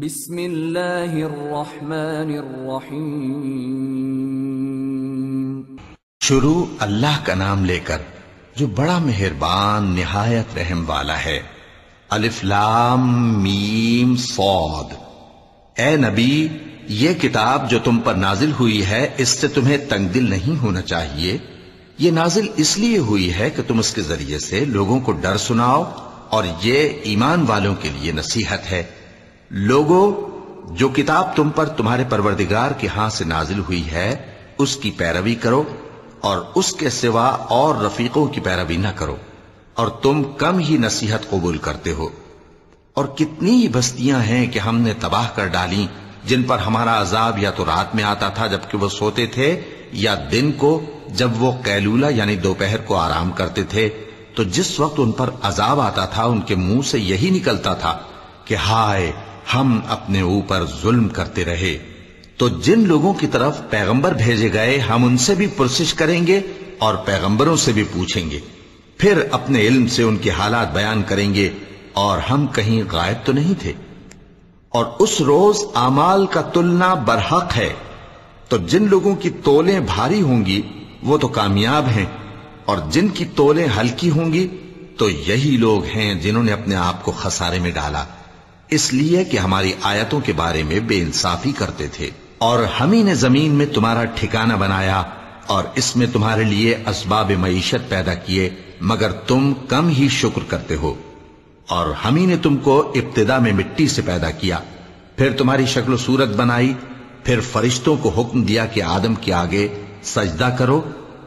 بسم اللہ الرحمن الرحیم۔ شروع اللہ کا نام لے کر جو بڑا مہربان نہایت رحم والا ہے۔ الف لام میم صاد۔ اے نبی، یہ کتاب جو تم پر نازل ہوئی ہے اس سے تمہیں تنگ دل نہیں ہونا چاہیے۔ یہ نازل اس لیے ہوئی ہے کہ تم اس کے ذریعے سے لوگوں کو ڈر سناؤ، اور یہ ایمان والوں کے لیے نصیحت ہے۔ لوگوں، جو کتاب تم پر تمہارے پروردگار کے ہاں سے نازل ہوئی ہے اس کی پیروی کرو، اور اس کے سوا اور رفیقوں کی پیروی نہ کرو، اور تم کم ہی نصیحت قبول کرتے ہو۔ اور کتنی ہی بستیاں ہیں کہ ہم نے تباہ کر ڈالیں، جن پر ہمارا عذاب یا تو رات میں آتا تھا جبکہ وہ سوتے تھے، یا دن کو جب وہ قیلولہ یعنی دوپہر کو آرام کرتے تھے۔ تو جس وقت ان پر عذاب آتا تھا ان کے منہ سے یہی نکلتا تھا کہ ہائے، ہم اپنے اوپر ظلم کرتے رہے۔ تو جن لوگوں کی طرف پیغمبر بھیجے گئے ہم ان سے بھی پرسش کریں گے اور پیغمبروں سے بھی پوچھیں گے، پھر اپنے علم سے ان کے حالات بیان کریں گے، اور ہم کہیں غائب تو نہیں تھے۔ اور اس روز اعمال کا تلنا برحق ہے، تو جن لوگوں کی تولیں بھاری ہوں گی وہ تو کامیاب ہیں، اور جن کی تولیں ہلکی ہوں گی تو یہی لوگ ہیں جنہوں نے اپنے آپ کو خسارے میں ڈالا، اس لیے کہ ہماری آیتوں کے بارے میں بے انصافی کرتے تھے۔ اور ہم ہی نے زمین میں تمہارا ٹھکانہ بنایا، اور اس میں تمہارے لیے اسباب معیشت پیدا کیے، مگر تم کم ہی شکر کرتے ہو۔ اور ہم ہی نے تم کو ابتدا میں مٹی سے پیدا کیا، پھر تمہاری شکل و صورت بنائی، پھر فرشتوں کو حکم دیا کہ آدم کے آگے سجدہ کرو،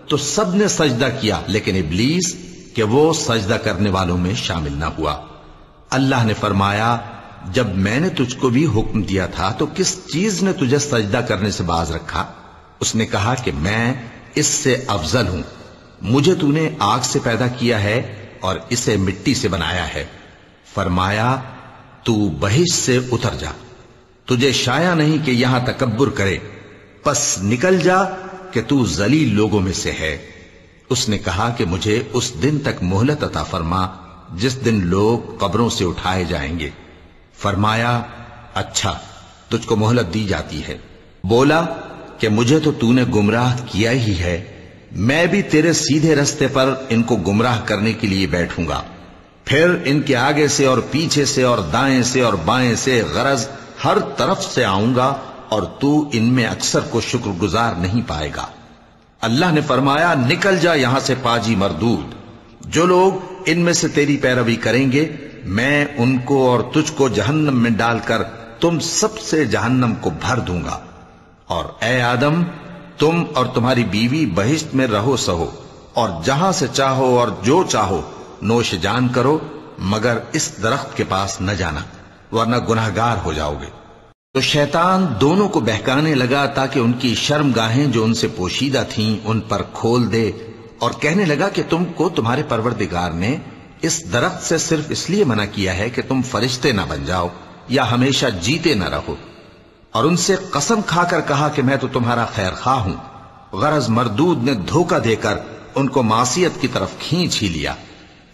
تو سب نے سجدہ کیا لیکن ابلیس کہ وہ سجدہ کرنے والوں میں شامل نہ ہوا۔ اللہ نے فرمایا، جب میں نے تجھ کو بھی حکم دیا تھا تو کس چیز نے تجھے سجدہ کرنے سے باز رکھا؟ اس نے کہا کہ میں اس سے افضل ہوں، مجھے تو نے آگ سے پیدا کیا ہے اور اسے مٹی سے بنایا ہے۔ فرمایا، تو بہشت سے اتر جا، تجھے شایع نہیں کہ یہاں تکبر کرے، پس نکل جا کہ تو ذلیل لوگوں میں سے ہے۔ اس نے کہا کہ مجھے اس دن تک مہلت عطا فرما جس دن لوگ قبروں سے اٹھائے جائیں گے۔ فرمایا، اچھا، تجھ کو مہلت دی جاتی ہے۔ بولا کہ مجھے تو نے گمراہ کیا ہی ہے، میں بھی تیرے سیدھے رستے پر ان کو گمراہ کرنے کے لیے بیٹھوں گا، پھر ان کے آگے سے اور پیچھے سے اور دائیں سے اور بائیں سے غرض ہر طرف سے آؤں گا، اور تو ان میں اکثر کو شکر گزار نہیں پائے گا۔ اللہ نے فرمایا، نکل جا یہاں سے پاجی مردود، جو لوگ ان میں سے تیری پیروی کریں گے میں ان کو اور تجھ کو جہنم میں ڈال کر تم سب سے جہنم کو بھر دوں گا۔ اور اے آدم، تم اور تمہاری بیوی بہشت میں رہو سہو، اور جہاں سے چاہو اور جو چاہو نوش جان کرو، مگر اس درخت کے پاس نہ جانا ورنہ گناہگار ہو جاؤ گے۔ تو شیطان دونوں کو بہکانے لگا تاکہ ان کی شرم گاہیں جو ان سے پوشیدہ تھیں ان پر کھول دے، اور کہنے لگا کہ تم کو تمہارے پروردگار نے اس درخت سے صرف اس لیے منع کیا ہے کہ تم فرشتے نہ بن جاؤ یا ہمیشہ جیتے نہ رہو۔ اور ان سے قسم کھا کر کہا کہ میں تو تمہارا خیر خواہ ہوں۔ غرض مردود نے دھوکہ دے کر ان کو معصیت کی طرف کھینچ ہی لیا۔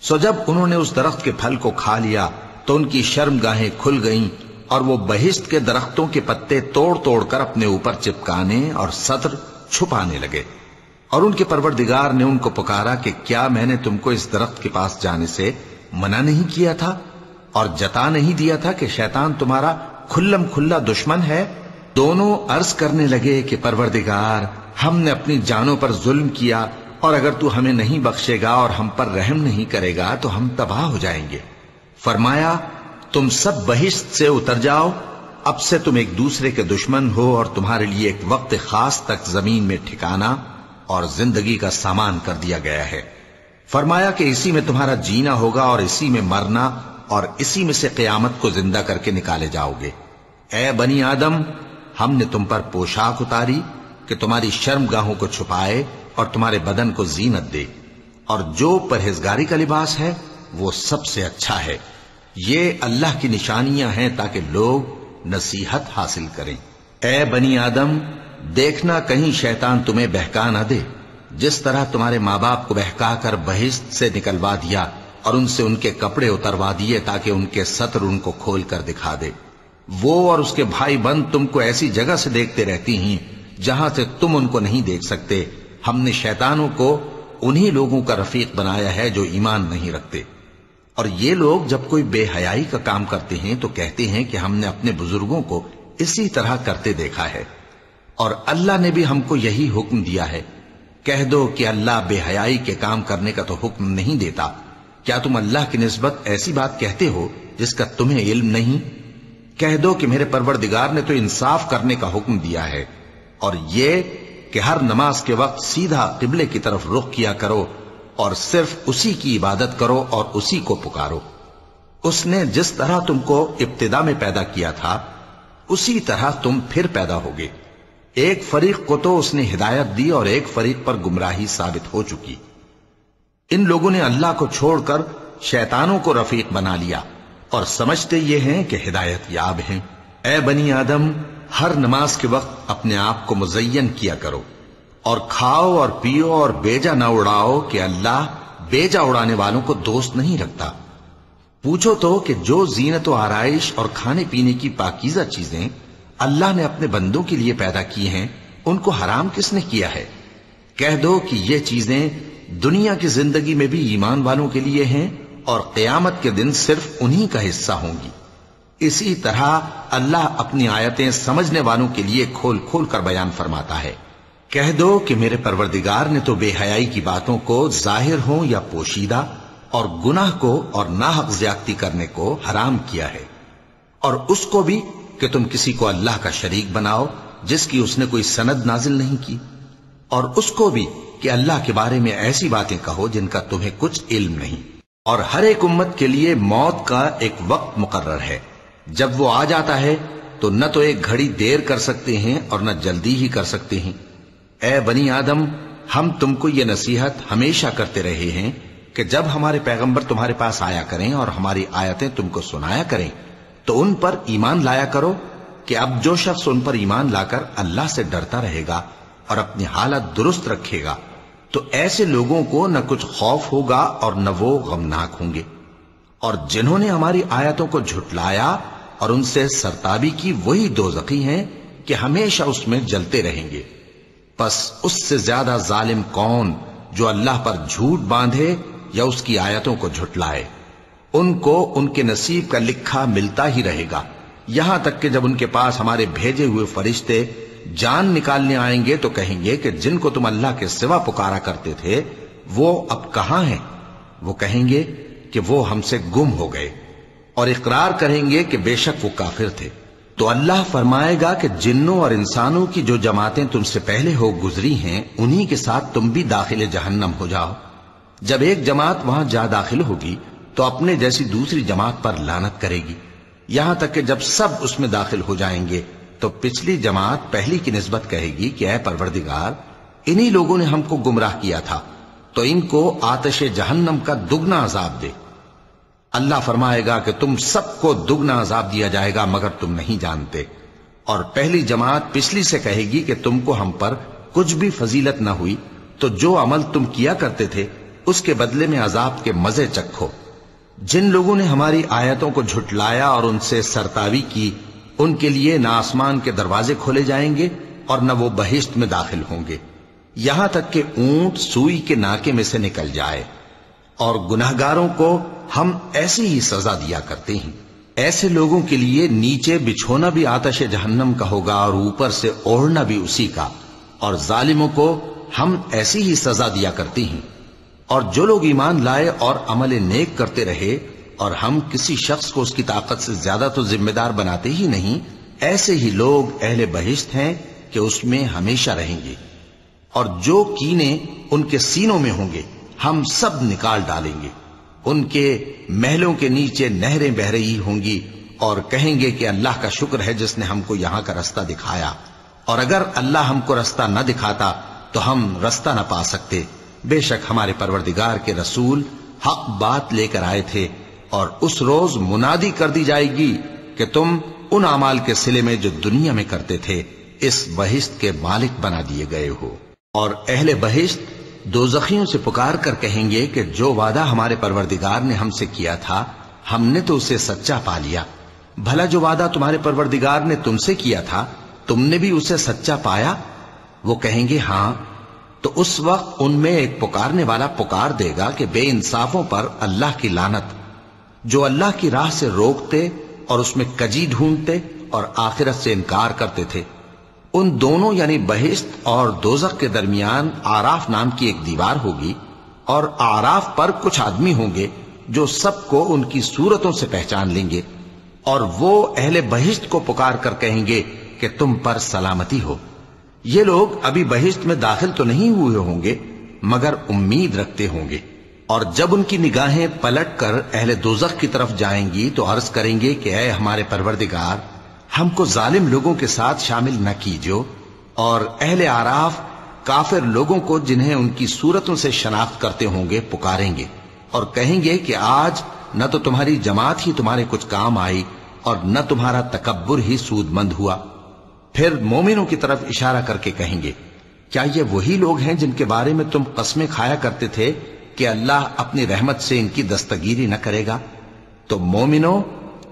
سو جب انہوں نے اس درخت کے پھل کو کھا لیا تو ان کی شرم گاہیں کھل گئیں، اور وہ بہشت کے درختوں کے پتے توڑ توڑ کر اپنے اوپر چپکانے اور سطر چھپانے لگے۔ اور ان کے پروردگار نے ان کو پکارا کہ کیا میں نے تم کو اس درخت کے پاس جانے سے منع نہیں کیا تھا، اور جتا نہیں دیا تھا کہ شیطان تمہارا کھلم کھلا دشمن ہے؟ دونوں عرض کرنے لگے کہ پروردگار، ہم نے اپنی جانوں پر ظلم کیا، اور اگر تو ہمیں نہیں بخشے گا اور ہم پر رحم نہیں کرے گا تو ہم تباہ ہو جائیں گے۔ فرمایا، تم سب بہشت سے اتر جاؤ، اب سے تم ایک دوسرے کے دشمن ہو، اور تمہارے لیے ایک وقت خاص تک زمین میں ٹھکانا اور زندگی کا سامان کر دیا گیا ہے۔ فرمایا کہ اسی میں تمہارا جینا ہوگا اور اسی میں مرنا، اور اسی میں سے قیامت کو زندہ کر کے نکالے جاؤ گے۔ اے بنی آدم، ہم نے تم پر پوشاک اتاری کہ تمہاری شرم گاہوں کو چھپائے اور تمہارے بدن کو زینت دے، اور جو پرہیزگاری کا لباس ہے وہ سب سے اچھا ہے۔ یہ اللہ کی نشانیاں ہیں تاکہ لوگ نصیحت حاصل کریں۔ اے بنی آدم، دیکھنا کہیں شیطان تمہیں بہکا نہ دے، جس طرح تمہارے ماں باپ کو بہکا کر بہشت سے نکلوا دیا اور ان سے ان کے کپڑے اتروا دیے تاکہ ان کے ستر ان کو کھول کر دکھا دے۔ وہ اور اس کے بھائی بند تم کو ایسی جگہ سے دیکھتے رہتی ہیں جہاں سے تم ان کو نہیں دیکھ سکتے. ہم نے شیطانوں کو انہی لوگوں کا رفیق بنایا ہے جو ایمان نہیں رکھتے. اور یہ لوگ جب کوئی بے حیائی کا کام کرتے ہیں تو کہتے ہیں کہ ہم نے اپنے بزرگوں کو اسی طرح کرتے دیکھا ہے اور اللہ نے بھی ہم کو یہی حکم دیا ہے. کہہ دو کہ اللہ بے حیائی کے کام کرنے کا تو حکم نہیں دیتا. کیا تم اللہ کی نسبت ایسی بات کہتے ہو جس کا تمہیں علم نہیں؟ کہہ دو کہ میرے پروردگار نے تو انصاف کرنے کا حکم دیا ہے اور یہ کہ ہر نماز کے وقت سیدھا قبلے کی طرف رخ کیا کرو اور صرف اسی کی عبادت کرو اور اسی کو پکارو. اس نے جس طرح تم کو ابتدا میں پیدا کیا تھا اسی طرح تم پھر پیدا ہوگے. ایک فریق کو تو اس نے ہدایت دی اور ایک فریق پر گمراہی ثابت ہو چکی. ان لوگوں نے اللہ کو چھوڑ کر شیطانوں کو رفیق بنا لیا اور سمجھتے یہ ہیں کہ ہدایت یاب ہیں. اے بنی آدم، ہر نماز کے وقت اپنے آپ کو مزین کیا کرو اور کھاؤ اور پیو اور بیجا نہ اڑاؤ کہ اللہ بیجا اڑانے والوں کو دوست نہیں رکھتا. پوچھو تو کہ جو زینت و آرائش اور کھانے پینے کی پاکیزہ چیزیں اللہ نے اپنے بندوں کے لیے پیدا کی ہیں ان کو حرام کس نے کیا ہے؟ کہہ دو کہ یہ چیزیں دنیا کی زندگی میں بھی ایمان والوں کے لیے ہیں اور قیامت کے دن صرف انہی کا حصہ ہوں گی. اسی طرح اللہ اپنی آیتیں سمجھنے والوں کے لیے کھول کھول کر بیان فرماتا ہے. کہہ دو کہ میرے پروردگار نے تو بے حیائی کی باتوں کو ظاہر ہوں یا پوشیدہ اور گناہ کو اور ناحق زیادتی کرنے کو حرام کیا ہے، اور اس کو بھی کہ تم کسی کو اللہ کا شریک بناؤ جس کی اس نے کوئی سند نازل نہیں کی، اور اس کو بھی کہ اللہ کے بارے میں ایسی باتیں کہو جن کا تمہیں کچھ علم نہیں. اور ہر ایک امت کے لیے موت کا ایک وقت مقرر ہے. جب وہ آ جاتا ہے تو نہ تو ایک گھڑی دیر کر سکتے ہیں اور نہ جلدی ہی کر سکتے ہیں. اے بنی آدم، ہم تم کو یہ نصیحت ہمیشہ کرتے رہے ہیں کہ جب ہمارے پیغمبر تمہارے پاس آیا کریں اور ہماری آیتیں تم کو سنایا کریں تو ان پر ایمان لایا کرو کہ اب جو شخص ان پر ایمان لا کر اللہ سے ڈرتا رہے گا اور اپنی حالت درست رکھے گا تو ایسے لوگوں کو نہ کچھ خوف ہوگا اور نہ وہ غمناک ہوں گے. اور جنہوں نے ہماری آیتوں کو جھٹلایا اور ان سے سرتابی کی وہی دوزخی ہیں کہ ہمیشہ اس میں جلتے رہیں گے. پس اس سے زیادہ ظالم کون جو اللہ پر جھوٹ باندھے یا اس کی آیتوں کو جھٹلائے. ان کو ان کے نصیب کا لکھا ملتا ہی رہے گا یہاں تک کہ جب ان کے پاس ہمارے بھیجے ہوئے فرشتے جان نکالنے آئیں گے تو کہیں گے کہ جن کو تم اللہ کے سوا پکارا کرتے تھے وہ اب کہاں ہیں؟ وہ کہیں گے کہ وہ ہم سے گم ہو گئے اور اقرار کریں گے کہ بے شک وہ کافر تھے. تو اللہ فرمائے گا کہ جنوں اور انسانوں کی جو جماعتیں تم سے پہلے ہو گزری ہیں انہی کے ساتھ تم بھی داخل جہنم ہو جاؤ. جب ایک جماعت وہاں جا داخل ہوگی تو اپنے جیسی دوسری جماعت پر لعنت کرے گی یہاں تک کہ جب سب اس میں داخل ہو جائیں گے تو پچھلی جماعت پہلی کی نسبت کہے گی کہ اے پروردگار، انہی لوگوں نے ہم کو گمراہ کیا تھا تو ان کو آتش جہنم کا دگنا عذاب دے. اللہ فرمائے گا کہ تم سب کو دگنا عذاب دیا جائے گا مگر تم نہیں جانتے. اور پہلی جماعت پچھلی سے کہے گی کہ تم کو ہم پر کچھ بھی فضیلت نہ ہوئی تو جو عمل تم کیا کرتے تھے اس کے بدلے میں عذاب کے مزے چکھو. جن لوگوں نے ہماری آیتوں کو جھٹلایا اور ان سے سرتاوی کی ان کے لیے نہ آسمان کے دروازے کھولے جائیں گے اور نہ وہ بہشت میں داخل ہوں گے یہاں تک کہ اونٹ سوئی کے ناکے میں سے نکل جائے. اور گناہگاروں کو ہم ایسی ہی سزا دیا کرتے ہیں. ایسے لوگوں کے لیے نیچے بچھونا بھی آتش جہنم کا ہوگا اور اوپر سے اوڑھنا بھی اسی کا، اور ظالموں کو ہم ایسی ہی سزا دیا کرتے ہیں. اور جو لوگ ایمان لائے اور عمل نیک کرتے رہے اور ہم کسی شخص کو اس کی طاقت سے زیادہ تو ذمہ دار بناتے ہی نہیں، ایسے ہی لوگ اہل بہشت ہیں کہ اس میں ہمیشہ رہیں گے. اور جو کینے ان کے سینوں میں ہوں گے ہم سب نکال ڈالیں گے. ان کے محلوں کے نیچے نہریں بہ رہی ہوں گی اور کہیں گے کہ اللہ کا شکر ہے جس نے ہم کو یہاں کا رستہ دکھایا، اور اگر اللہ ہم کو رستہ نہ دکھاتا تو ہم رستہ نہ پا سکتے. بے شک ہمارے پروردگار کے رسول حق بات لے کر آئے تھے، اور اس روز منادی کر دی جائے گی کہ تم ان اعمال کے صلے میں جو دنیا میں کرتے تھے اس بہشت کے مالک بنا دیے گئے ہو. اور اہل بہشت دوزخیوں سے پکار کر کہیں گے کہ جو وعدہ ہمارے پروردگار نے ہم سے کیا تھا ہم نے تو اسے سچا پا لیا، بھلا جو وعدہ تمہارے پروردگار نے تم سے کیا تھا تم نے بھی اسے سچا پایا؟ وہ کہیں گے ہاں، تو اس وقت ان میں ایک پکارنے والا پکار دے گا کہ بے انصافوں پر اللہ کی لعنت، جو اللہ کی راہ سے روکتے اور اس میں کجی ڈھونڈتے اور آخرت سے انکار کرتے تھے۔ ان دونوں یعنی بہشت اور دوزخ کے درمیان آراف نام کی ایک دیوار ہوگی، اور آراف پر کچھ آدمی ہوں گے جو سب کو ان کی صورتوں سے پہچان لیں گے، اور وہ اہل بہشت کو پکار کر کہیں گے کہ تم پر سلامتی ہو۔ یہ لوگ ابھی بہشت میں داخل تو نہیں ہوئے ہوں گے مگر امید رکھتے ہوں گے، اور جب ان کی نگاہیں پلٹ کر اہل دوزخ کی طرف جائیں گی تو عرض کریں گے کہ اے ہمارے پروردگار، ہم کو ظالم لوگوں کے ساتھ شامل نہ کیجو۔ اور اہل آراف کافر لوگوں کو جنہیں ان کی صورتوں سے شناخت کرتے ہوں گے پکاریں گے اور کہیں گے کہ آج نہ تو تمہاری جماعت ہی تمہارے کچھ کام آئی اور نہ تمہارا تکبر ہی سود مند ہوا۔ پھر مومنوں کی طرف اشارہ کر کے کہیں گے، کیا یہ وہی لوگ ہیں جن کے بارے میں تم قسمیں کھایا کرتے تھے کہ اللہ اپنی رحمت سے ان کی دستگیری نہ کرے گا؟ تو مومنوں،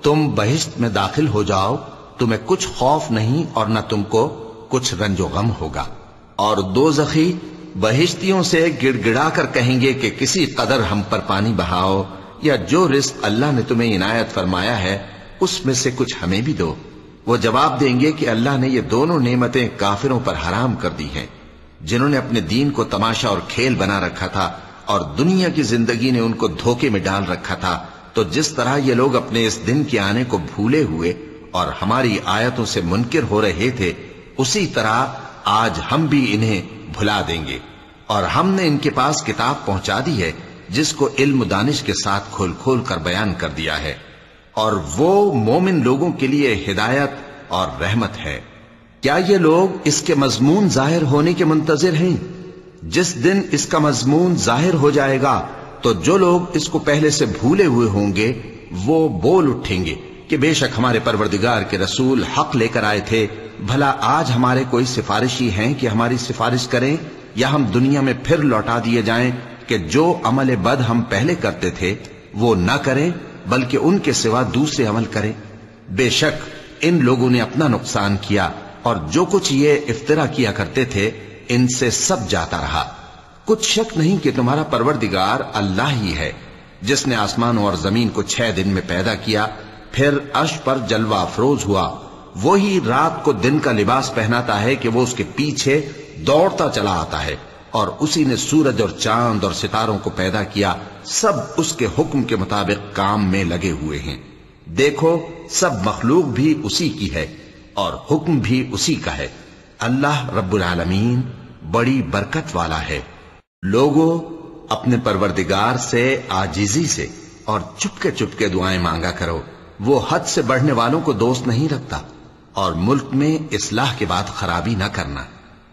تم بہشت میں داخل ہو جاؤ، تمہیں کچھ خوف نہیں اور نہ تم کو کچھ رنج و غم ہوگا۔ اور دوزخی بہشتیوں سے گڑ گڑا کر کہیں گے کہ کسی قدر ہم پر پانی بہاؤ، یا جو رزق اللہ نے تمہیں عنایت فرمایا ہے اس میں سے کچھ ہمیں بھی دو۔ وہ جواب دیں گے کہ اللہ نے یہ دونوں نعمتیں کافروں پر حرام کر دی ہیں، جنہوں نے اپنے دین کو تماشا اور کھیل بنا رکھا تھا اور دنیا کی زندگی نے ان کو دھوکے میں ڈال رکھا تھا۔ تو جس طرح یہ لوگ اپنے اس دن کے آنے کو بھولے ہوئے اور ہماری آیتوں سے منکر ہو رہے تھے، اسی طرح آج ہم بھی انہیں بھلا دیں گے۔ اور ہم نے ان کے پاس کتاب پہنچا دی ہے جس کو علم و دانش کے ساتھ کھول کھول کر بیان کر دیا ہے، اور وہ مومن لوگوں کے لیے ہدایت اور رحمت ہے۔ کیا یہ لوگ اس کے مضمون ظاہر ہونے کے منتظر ہیں؟ جس دن اس کا مضمون ظاہر ہو جائے گا تو جو لوگ اس کو پہلے سے بھولے ہوئے ہوں گے وہ بول اٹھیں گے کہ بے شک ہمارے پروردگار کے رسول حق لے کر آئے تھے، بھلا آج ہمارے کوئی سفارشی ہیں کہ ہماری سفارش کریں، یا ہم دنیا میں پھر لوٹا دیے جائیں کہ جو عمل بد ہم پہلے کرتے تھے وہ نہ کریں بلکہ ان کے سوا دوسرے عمل کریں۔ بے شک ان لوگوں نے اپنا نقصان کیا، اور جو کچھ یہ افترا کیا کرتے تھے ان سے سب جاتا رہا۔ کچھ شک نہیں کہ تمہارا پروردگار اللہ ہی ہے جس نے آسمانوں اور زمین کو 6 دن میں پیدا کیا، پھر عرش پر جلوہ افروز ہوا۔ وہی رات کو دن کا لباس پہناتا ہے کہ وہ اس کے پیچھے دوڑتا چلا آتا ہے، اور اسی نے سورج اور چاند اور ستاروں کو پیدا کیا، سب اس کے حکم کے مطابق کام میں لگے ہوئے ہیں۔ دیکھو سب مخلوق بھی اسی کی ہے اور حکم بھی اسی کا ہے۔ اللہ رب العالمین بڑی برکت والا ہے۔ لوگوں، اپنے پروردگار سے عاجزی سے اور چپکے دعائیں مانگا کرو، وہ حد سے بڑھنے والوں کو دوست نہیں رکھتا، اور ملک میں اصلاح کے بعد خرابی نہ کرنا،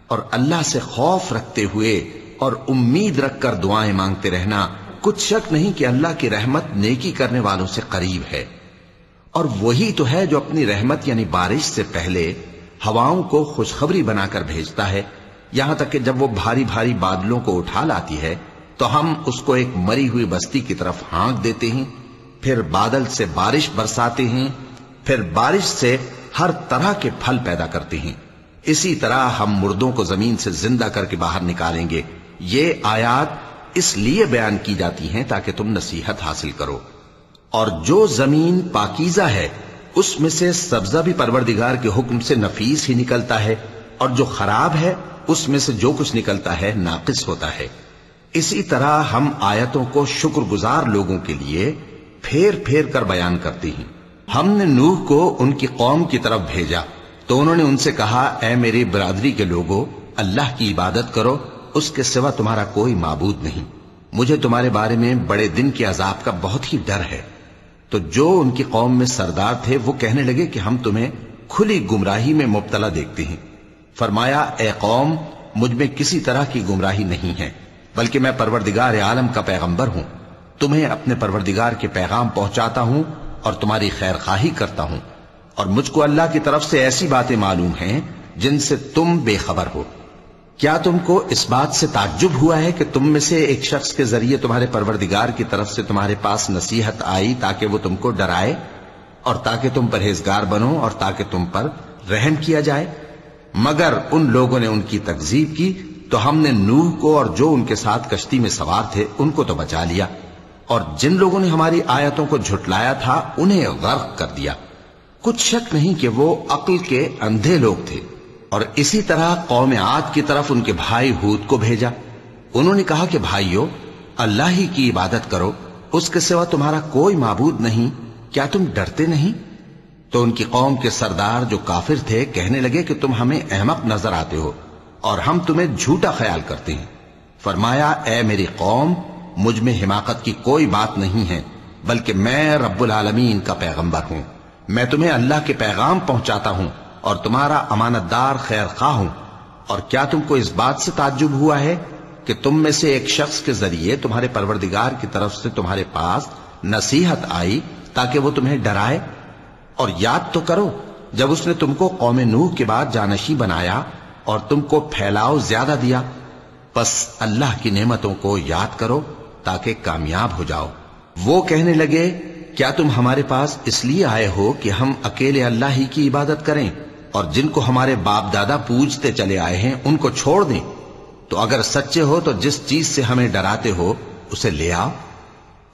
اور اللہ سے خوف رکھتے ہوئے اور امید رکھ کر دعائیں مانگتے رہنا۔ کچھ شک نہیں کہ اللہ کی رحمت نیکی کرنے والوں سے قریب ہے، اور وہی تو ہے جو اپنی رحمت یعنی بارش سے پہلے ہواؤں کو خوشخبری بنا کر بھیجتا ہے، یہاں تک کہ جب وہ بھاری بھاری بادلوں کو اٹھا لاتی ہے تو ہم اس کو ایک مری ہوئی بستی کی طرف ہانک دیتے ہیں، پھر بادل سے بارش برساتے ہیں، پھر بارش سے ہر طرح کے پھل پیدا کرتے ہیں۔ اسی طرح ہم مردوں کو زمین سے زندہ کر کے باہر نکالیں گے۔ یہ آیات اس لیے بیان کی جاتی ہیں تاکہ تم نصیحت حاصل کرو۔ اور جو زمین پاکیزہ ہے اس میں سے سبزہ بھی پروردگار کے حکم سے نفیس ہی نکلتا ہے، اور جو خراب ہے اس میں سے جو کچھ نکلتا ہے ناقص ہوتا ہے۔ اسی طرح ہم آیتوں کو شکر گزار لوگوں کے لیے پھیر پھیر کر بیان کرتے ہیں۔ ہم نے نوح کو ان کی قوم کی طرف بھیجا تو انہوں نے ان سے کہا، اے میری برادری کے لوگوں، اللہ کی عبادت کرو، اس کے سوا تمہارا کوئی معبود نہیں۔ مجھے تمہارے بارے میں بڑے دن کے عذاب کا بہت ہی ڈر ہے۔ تو جو ان کی قوم میں سردار تھے وہ کہنے لگے کہ ہم تمہیں کھلی گمراہی میں مبتلا دیکھتے ہیں۔ فرمایا، اے قوم، مجھ میں کسی طرح کی گمراہی نہیں ہے، بلکہ میں پروردگار عالم کا پیغمبر ہوں، تمہیں اپنے پروردگار کے پیغام پہنچاتا ہوں اور تمہاری خیر خواہی کرتا ہوں، اور مجھ کو اللہ کی طرف سے ایسی باتیں معلوم ہیں جن سے تم بے خبر ہو۔ کیا تم کو اس بات سے تعجب ہوا ہے کہ تم میں سے ایک شخص کے ذریعے تمہارے پروردگار کی طرف سے تمہارے پاس نصیحت آئی تاکہ وہ تم کو ڈرائے؟ اور تاکہ تم پرہیزگار بنو اور تاکہ تم پر رحم کیا جائے۔ مگر ان لوگوں نے ان کی تکذیب کی تو ہم نے نوح کو اور جو ان کے ساتھ کشتی میں سوار تھے ان کو تو بچا لیا، اور جن لوگوں نے ہماری آیتوں کو جھٹلایا تھا انہیں غرق کر دیا۔ کچھ شک نہیں کہ وہ عقل کے اندھے لوگ تھے۔ اور اسی طرح قوم عاد کی طرف ان کے بھائی ہود کو بھیجا۔ انہوں نے کہا کہ بھائیو، اللہ ہی کی عبادت کرو، اس کے سوا تمہارا کوئی معبود نہیں، کیا تم ڈرتے نہیں؟ تو ان کی قوم کے سردار جو کافر تھے کہنے لگے کہ تم ہمیں احمق نظر آتے ہو اور ہم تمہیں جھوٹا خیال کرتے ہیں۔ فرمایا، اے میری قوم، مجھ میں حماقت کی کوئی بات نہیں ہے، بلکہ میں رب العالمین کا پیغمبر ہوں۔ میں تمہیں اللہ کے پیغام پہنچاتا ہوں اور تمہارا امانت دار خیر خواہ ہوں۔ اور کیا تم کو اس بات سے تعجب ہوا ہے کہ تم میں سے ایک شخص کے ذریعے تمہارے پروردگار کی طرف سے تمہارے پاس نصیحت آئی تاکہ وہ تمہیں ڈرائے؟ اور یاد تو کرو جب اس نے تم کو قوم نوح کے بعد جانشین بنایا اور تم کو پھیلاؤ زیادہ دیا۔ پس اللہ کی نعمتوں کو یاد کرو تاکہ کامیاب ہو جاؤ۔ وہ کہنے لگے، کیا تم ہمارے پاس اس لیے آئے ہو کہ ہم اکیلے اللہ ہی کی عبادت کریں اور جن کو ہمارے باپ دادا پوجتے چلے آئے ہیں ان کو چھوڑ دیں؟ تو اگر سچے ہو تو جس چیز سے ہمیں ڈراتے ہو اسے لے آؤ۔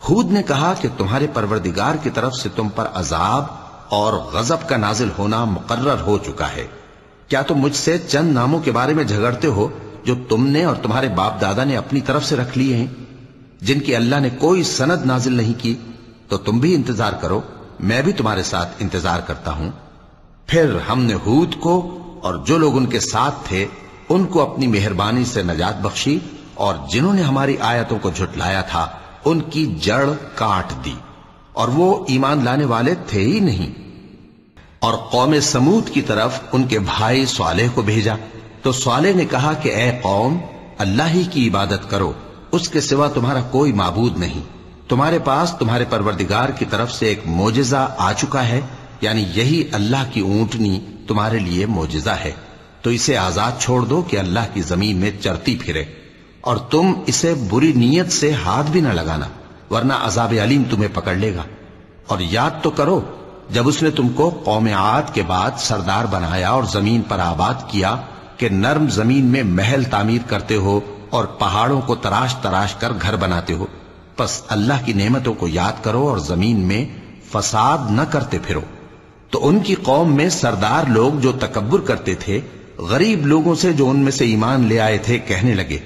ہود نے کہا کہ تمہارے پروردگار کی طرف سے تم پر عذاب اور غضب کا نازل ہونا مقرر ہو چکا ہے۔ کیا تم مجھ سے چند ناموں کے بارے میں جھگڑتے ہو جو تم نے اور تمہارے باپ دادا نے اپنی طرف سے رکھ لیے ہیں، جن کی اللہ نے کوئی سند نازل نہیں کی؟ تو تم بھی انتظار کرو، میں بھی تمہارے ساتھ انتظار کرتا ہوں۔ پھر ہم نے ہود کو اور جو لوگ ان کے ساتھ تھے ان کو اپنی مہربانی سے نجات بخشی، اور جنہوں نے ہماری آیتوں کو جھٹلایا تھا ان کی جڑ کاٹ دی، اور وہ ایمان لانے والے تھے ہی نہیں۔ اور قوم سمود کی طرف ان کے بھائی صالح کو بھیجا تو صالح نے کہا کہ اے قوم، اللہ ہی کی عبادت کرو، اس کے سوا تمہارا کوئی معبود نہیں۔ تمہارے پاس تمہارے پروردگار کی طرف سے ایک معجزہ آ چکا ہے، یعنی یہی اللہ کی اونٹنی تمہارے لیے معجزہ ہے، تو اسے آزاد چھوڑ دو کہ اللہ کی زمین میں چرتی پھرے، اور تم اسے بری نیت سے ہاتھ بھی نہ لگانا، ورنہ عذاب علیم تمہیں پکڑ لے گا۔ اور یاد تو کرو جب اس نے تم کو قوم عاد کے بعد سردار بنایا اور زمین پر آباد کیا کہ نرم زمین میں محل تعمیر کرتے ہو اور پہاڑوں کو تراش تراش کر گھر بناتے ہو۔ پس اللہ کی نعمتوں کو یاد کرو اور زمین میں فساد نہ کرتے پھرو۔ تو ان کی قوم میں سردار لوگ جو تکبر کرتے تھے غریب لوگوں سے جو ان میں سے ایمان لے آئے تھے کہنے لگے،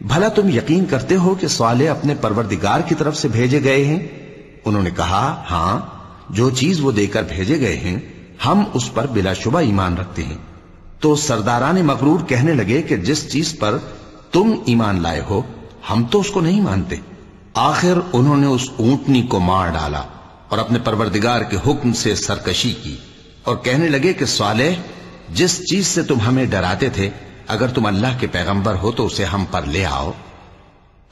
بھلا تم یقین کرتے ہو کہ صالح اپنے پروردگار کی طرف سے بھیجے گئے ہیں؟ انہوں نے کہا، ہاں، جو چیز وہ دے کر بھیجے گئے ہیں ہم اس پر بلا شبہ ایمان رکھتے ہیں۔ تو سرداران مغرور کہنے لگے کہ جس چیز پر تم ایمان لائے ہو ہم تو اس کو نہیں مانتے۔ آخر انہوں نے اس اونٹنی کو مار ڈالا اور اپنے پروردگار کے حکم سے سرکشی کی، اور کہنے لگے کہ صالح، جس چیز سے تم ہمیں ڈراتے تھے اگر تم اللہ کے پیغمبر ہو تو اسے ہم پر لے آؤ۔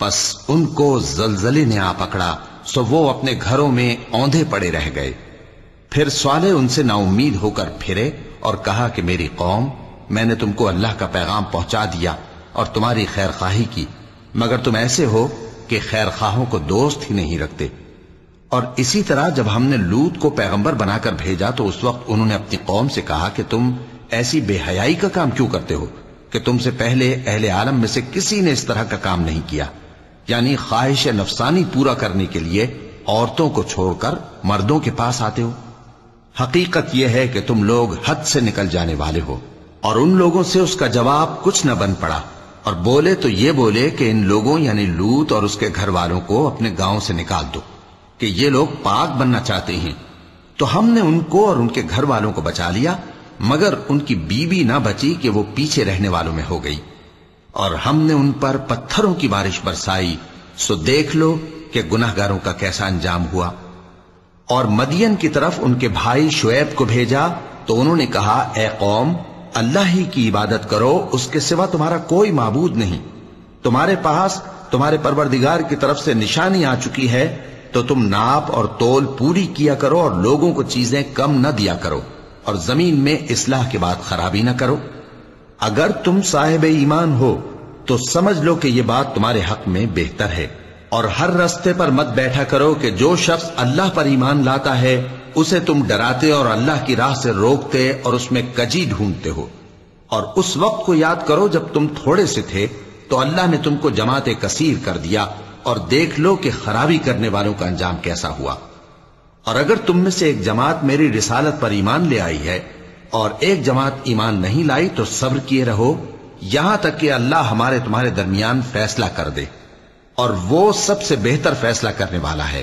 پس ان کو زلزلے نے آ پکڑا، سو وہ اپنے گھروں میں اوندھے پڑے رہ گئے۔ پھر صالح ان سے نا امید ہو کر پھرے اور کہا کہ میری قوم، میں نے تم کو اللہ کا پیغام پہنچا دیا اور تمہاری خیر خواہی کی، مگر تم ایسے ہو کہ خیر خواہوں کو دوست ہی نہیں رکھتے۔ اور اسی طرح جب ہم نے لوط کو پیغمبر بنا کر بھیجا تو اس وقت انہوں نے اپنی قوم سے کہا کہ تم ایسی بے حیائی کا کام کیوں کرتے ہو کہ تم سے پہلے اہل عالم میں سے کسی نے اس طرح کا کام نہیں کیا، یعنی خواہش نفسانی پورا کرنے کے لیے عورتوں کو چھوڑ کر مردوں کے پاس آتے ہو۔ حقیقت یہ ہے کہ تم لوگ حد سے نکل جانے والے ہو۔ اور ان لوگوں سے اس کا جواب کچھ نہ بن پڑا، اور بولے تو یہ بولے کہ ان لوگوں یعنی لوط اور اس کے گھر والوں کو اپنے گاؤں سے نکال دو کہ یہ لوگ پاک بننا چاہتے ہیں۔ تو ہم نے ان کو اور ان کے گھر والوں کو بچا لیا، مگر ان کی بیوی نہ بچی کہ وہ پیچھے رہنے والوں میں ہو گئی، اور ہم نے ان پر پتھروں کی بارش برسائی، سو دیکھ لو کہ گناہگاروں کا کیسا انجام ہوا۔ اور مدین کی طرف ان کے بھائی شعیب کو بھیجا تو انہوں نے کہا، اے قوم، اللہ ہی کی عبادت کرو، اس کے سوا تمہارا کوئی معبود نہیں۔ تمہارے پاس تمہارے پروردگار کی طرف سے نشانی آ چکی ہے، تو تم ناپ اور تول پوری کیا کرو اور لوگوں کو چیزیں کم نہ دیا کرو، اور زمین میں اصلاح کے بعد خرابی نہ کرو۔ اگر تم صاحب ایمان ہو تو سمجھ لو کہ یہ بات تمہارے حق میں بہتر ہے، اور ہر رستے پر مت بیٹھا کرو کہ جو شخص اللہ پر ایمان لاتا ہے اسے تم ڈراتے اور اللہ کی راہ سے روکتے اور اس میں کجی ڈھونڈتے ہو۔ اور اس وقت کو یاد کرو جب تم تھوڑے سے تھے تو اللہ نے تم کو جماعت کثیر کر دیا، اور دیکھ لو کہ خرابی کرنے والوں کا انجام کیسا ہوا۔ اور اگر تم میں سے ایک جماعت میری رسالت پر ایمان لے آئی ہے اور ایک جماعت ایمان نہیں لائی تو صبر کیے رہو یہاں تک کہ اللہ ہمارے تمہارے درمیان فیصلہ کر دے، اور وہ سب سے بہتر فیصلہ کرنے والا ہے۔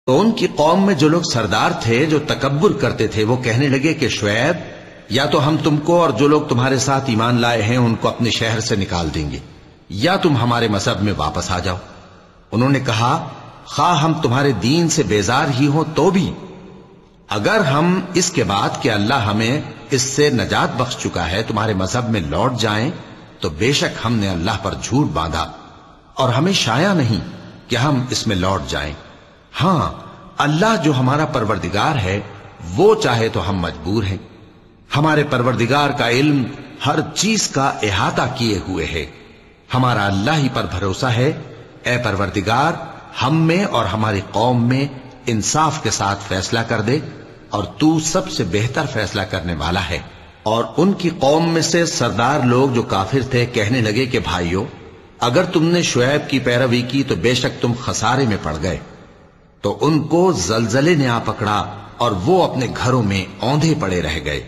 تو ان کی قوم میں جو لوگ سردار تھے جو تکبر کرتے تھے وہ کہنے لگے کہ شعیب، یا تو ہم تم کو اور جو لوگ تمہارے ساتھ ایمان لائے ہیں ان کو اپنے شہر سے نکال دیں گے، یا تم ہمارے مذہب میں واپس آ جاؤ۔ انہوں نے کہا خواہ ہم تمہارے دین سے بیزار ہی ہوں تو بھی، اگر ہم اس کے بعد کہ اللہ ہمیں اس سے نجات بخش چکا ہے تمہارے مذہب میں لوٹ جائیں تو بے شک ہم نے اللہ پر جھوٹ باندھا، اور ہمیں شایع نہیں کہ ہم اس میں لوٹ جائیں۔ ہاں اللہ جو ہمارا پروردگار ہے وہ چاہے تو ہم مجبور ہیں، ہمارے پروردگار کا علم ہر چیز کا احاطہ کیے ہوئے ہے، ہمارا اللہ ہی پر بھروسہ ہے۔ اے پروردگار ہم میں اور ہماری قوم میں انصاف کے ساتھ فیصلہ کر دے، اور تو سب سے بہتر فیصلہ کرنے والا ہے۔ اور ان کی قوم میں سے سردار لوگ جو کافر تھے کہنے لگے کہ بھائیو، اگر تم نے شعیب کی پیروی کی تو بے شک تم خسارے میں پڑ گئے۔ تو ان کو زلزلے نے آ پکڑا اور وہ اپنے گھروں میں اوندھے پڑے رہ گئے۔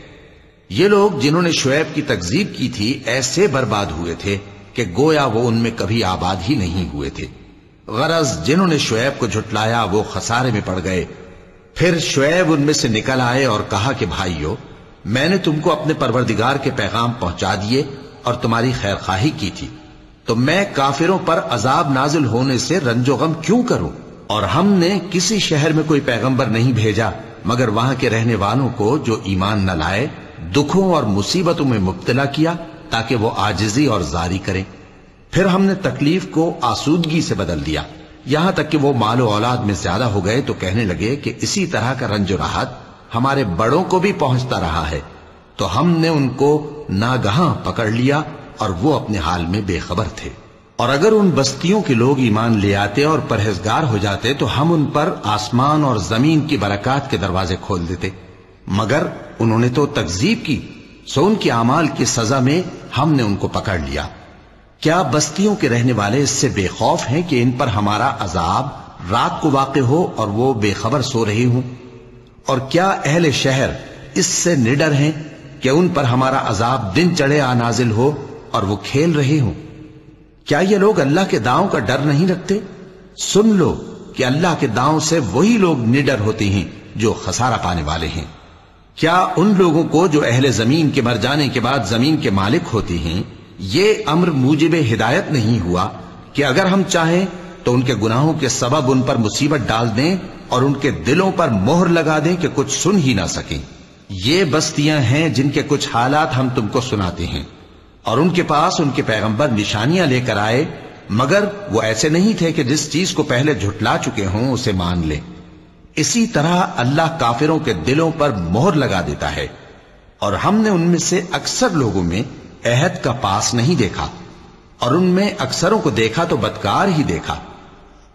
یہ لوگ جنہوں نے شعیب کی تکذیب کی تھی ایسے برباد ہوئے تھے کہ گویا وہ ان میں کبھی آباد ہی نہیں ہوئے تھے۔ غرض جنہوں نے شعیب کو جھٹلایا وہ خسارے میں پڑ گئے۔ پھر شعیب ان میں سے نکل آئے اور کہا کہ بھائیو، میں نے تم کو اپنے پروردگار کے پیغام پہنچا دیے اور تمہاری خیر خواہی کی تھی، تو میں کافروں پر عذاب نازل ہونے سے رنج و غم کیوں کروں؟ اور ہم نے کسی شہر میں کوئی پیغمبر نہیں بھیجا مگر وہاں کے رہنے والوں کو جو ایمان نہ لائے دکھوں اور مصیبتوں میں مبتلا کیا تاکہ وہ عاجزی اور زاری کریں۔ پھر ہم نے تکلیف کو آسودگی سے بدل دیا، یہاں تک کہ وہ مال و اولاد میں زیادہ ہو گئے تو کہنے لگے کہ اسی طرح کا رنج و راحت ہمارے بڑوں کو بھی پہنچتا رہا ہے، تو ہم نے ان کو ناگہاں پکڑ لیا اور وہ اپنے حال میں بے خبر تھے۔ اور اگر ان بستیوں کے لوگ ایمان لے آتے اور پرہیزگار ہو جاتے تو ہم ان پر آسمان اور زمین کی برکات کے دروازے کھول دیتے، مگر انہوں نے تو تکذیب کی، سو ان کے اعمال کی سزا میں ہم نے ان کو پکڑ لیا۔ کیا بستیوں کے رہنے والے اس سے بے خوف ہیں کہ ان پر ہمارا عذاب رات کو واقع ہو اور وہ بے خبر سو رہے ہوں؟ اور کیا اہل شہر اس سے نڈر ہیں کہ ان پر ہمارا عذاب دن چڑھے آ نازل ہو اور وہ کھیل رہے ہوں؟ کیا یہ لوگ اللہ کے داؤں کا ڈر نہیں رکھتے؟ سن لو کہ اللہ کے داؤں سے وہی لوگ نڈر ہوتے ہیں جو خسارہ پانے والے ہیں۔ کیا ان لوگوں کو جو اہل زمین کے مر جانے کے بعد زمین کے مالک ہوتے ہیں یہ امر موجب ہدایت نہیں ہوا کہ اگر ہم چاہیں تو ان کے گناہوں کے سبب ان پر مصیبت ڈال دیں اور ان کے دلوں پر مہر لگا دیں کہ کچھ سن ہی نہ سکیں؟ یہ بستیاں ہیں جن کے کچھ حالات ہم تم کو سناتے ہیں، اور ان کے پاس ان کے پیغمبر نشانیاں لے کر آئے، مگر وہ ایسے نہیں تھے کہ جس چیز کو پہلے جھٹلا چکے ہوں اسے مان لیں۔ اسی طرح اللہ کافروں کے دلوں پر مہر لگا دیتا ہے، اور ہم نے ان میں سے اکثر لوگوں میں عہد کا پاس نہیں دیکھا، اور ان میں اکثروں کو دیکھا تو بدکار ہی دیکھا۔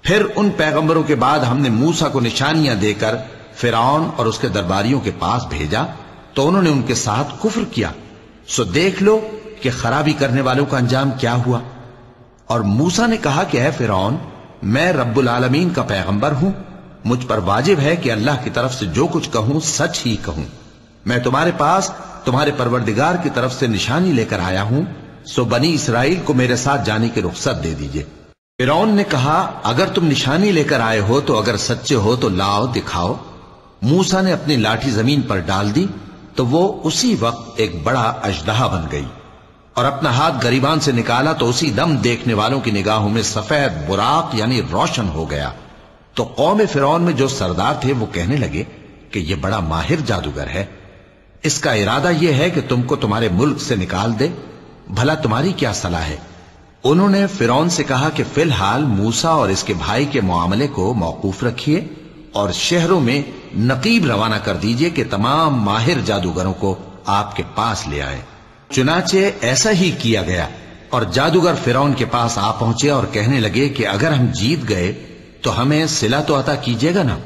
پھر ان پیغمبروں کے بعد ہم نے موسیٰ کو نشانیاں دے کر فرعون اور اس کے درباریوں کے پاس بھیجا تو انہوں نے ان کے ساتھ کفر کیا، سو دیکھ لو کہ خرابی کرنے والوں کا انجام کیا ہوا۔ اور موسیٰ نے کہا کہ اے فرعون، میں رب العالمین کا پیغمبر ہوں، مجھ پر واجب ہے کہ اللہ کی طرف سے جو کچھ کہوں سچ ہی کہوں۔ میں تمہارے پاس تمہارے پروردگار کی طرف سے نشانی لے کر آیا ہوں، سو بنی اسرائیل کو میرے ساتھ جانے کی رخصت دے دیجئے۔ فرعون نے کہا اگر تم نشانی لے کر آئے ہو تو اگر سچے ہو تو لاؤ دکھاؤ۔ موسیٰ نے اپنی لاٹھی زمین پر ڈال دی تو وہ اسی وقت ایک بڑا اژدہا بن گئی، اور اپنا ہاتھ گریبان سے نکالا تو اسی دم دیکھنے والوں کی نگاہوں میں سفید براق یعنی روشن ہو گیا۔ تو قوم فرعون میں جو سردار تھے وہ کہنے لگے کہ یہ بڑا ماہر جادوگر ہے، اس کا ارادہ یہ ہے کہ تم کو تمہارے ملک سے نکال دے، بھلا تمہاری کیا صلاح ہے؟ انہوں نے فرعون سے کہا کہ فی الحال موسیٰ اور اس کے بھائی کے معاملے کو موقوف رکھیے اور شہروں میں نقیب روانہ کر دیجئے کہ تمام ماہر جادوگروں کو آپ کے پاس لے آئے۔ چنانچہ ایسا ہی کیا گیا، اور جادوگر فرعون کے پاس آ پہنچے اور کہنے لگے کہ اگر ہم جیت گئے تو ہمیں صلہ تو عطا کیجیے گا نا؟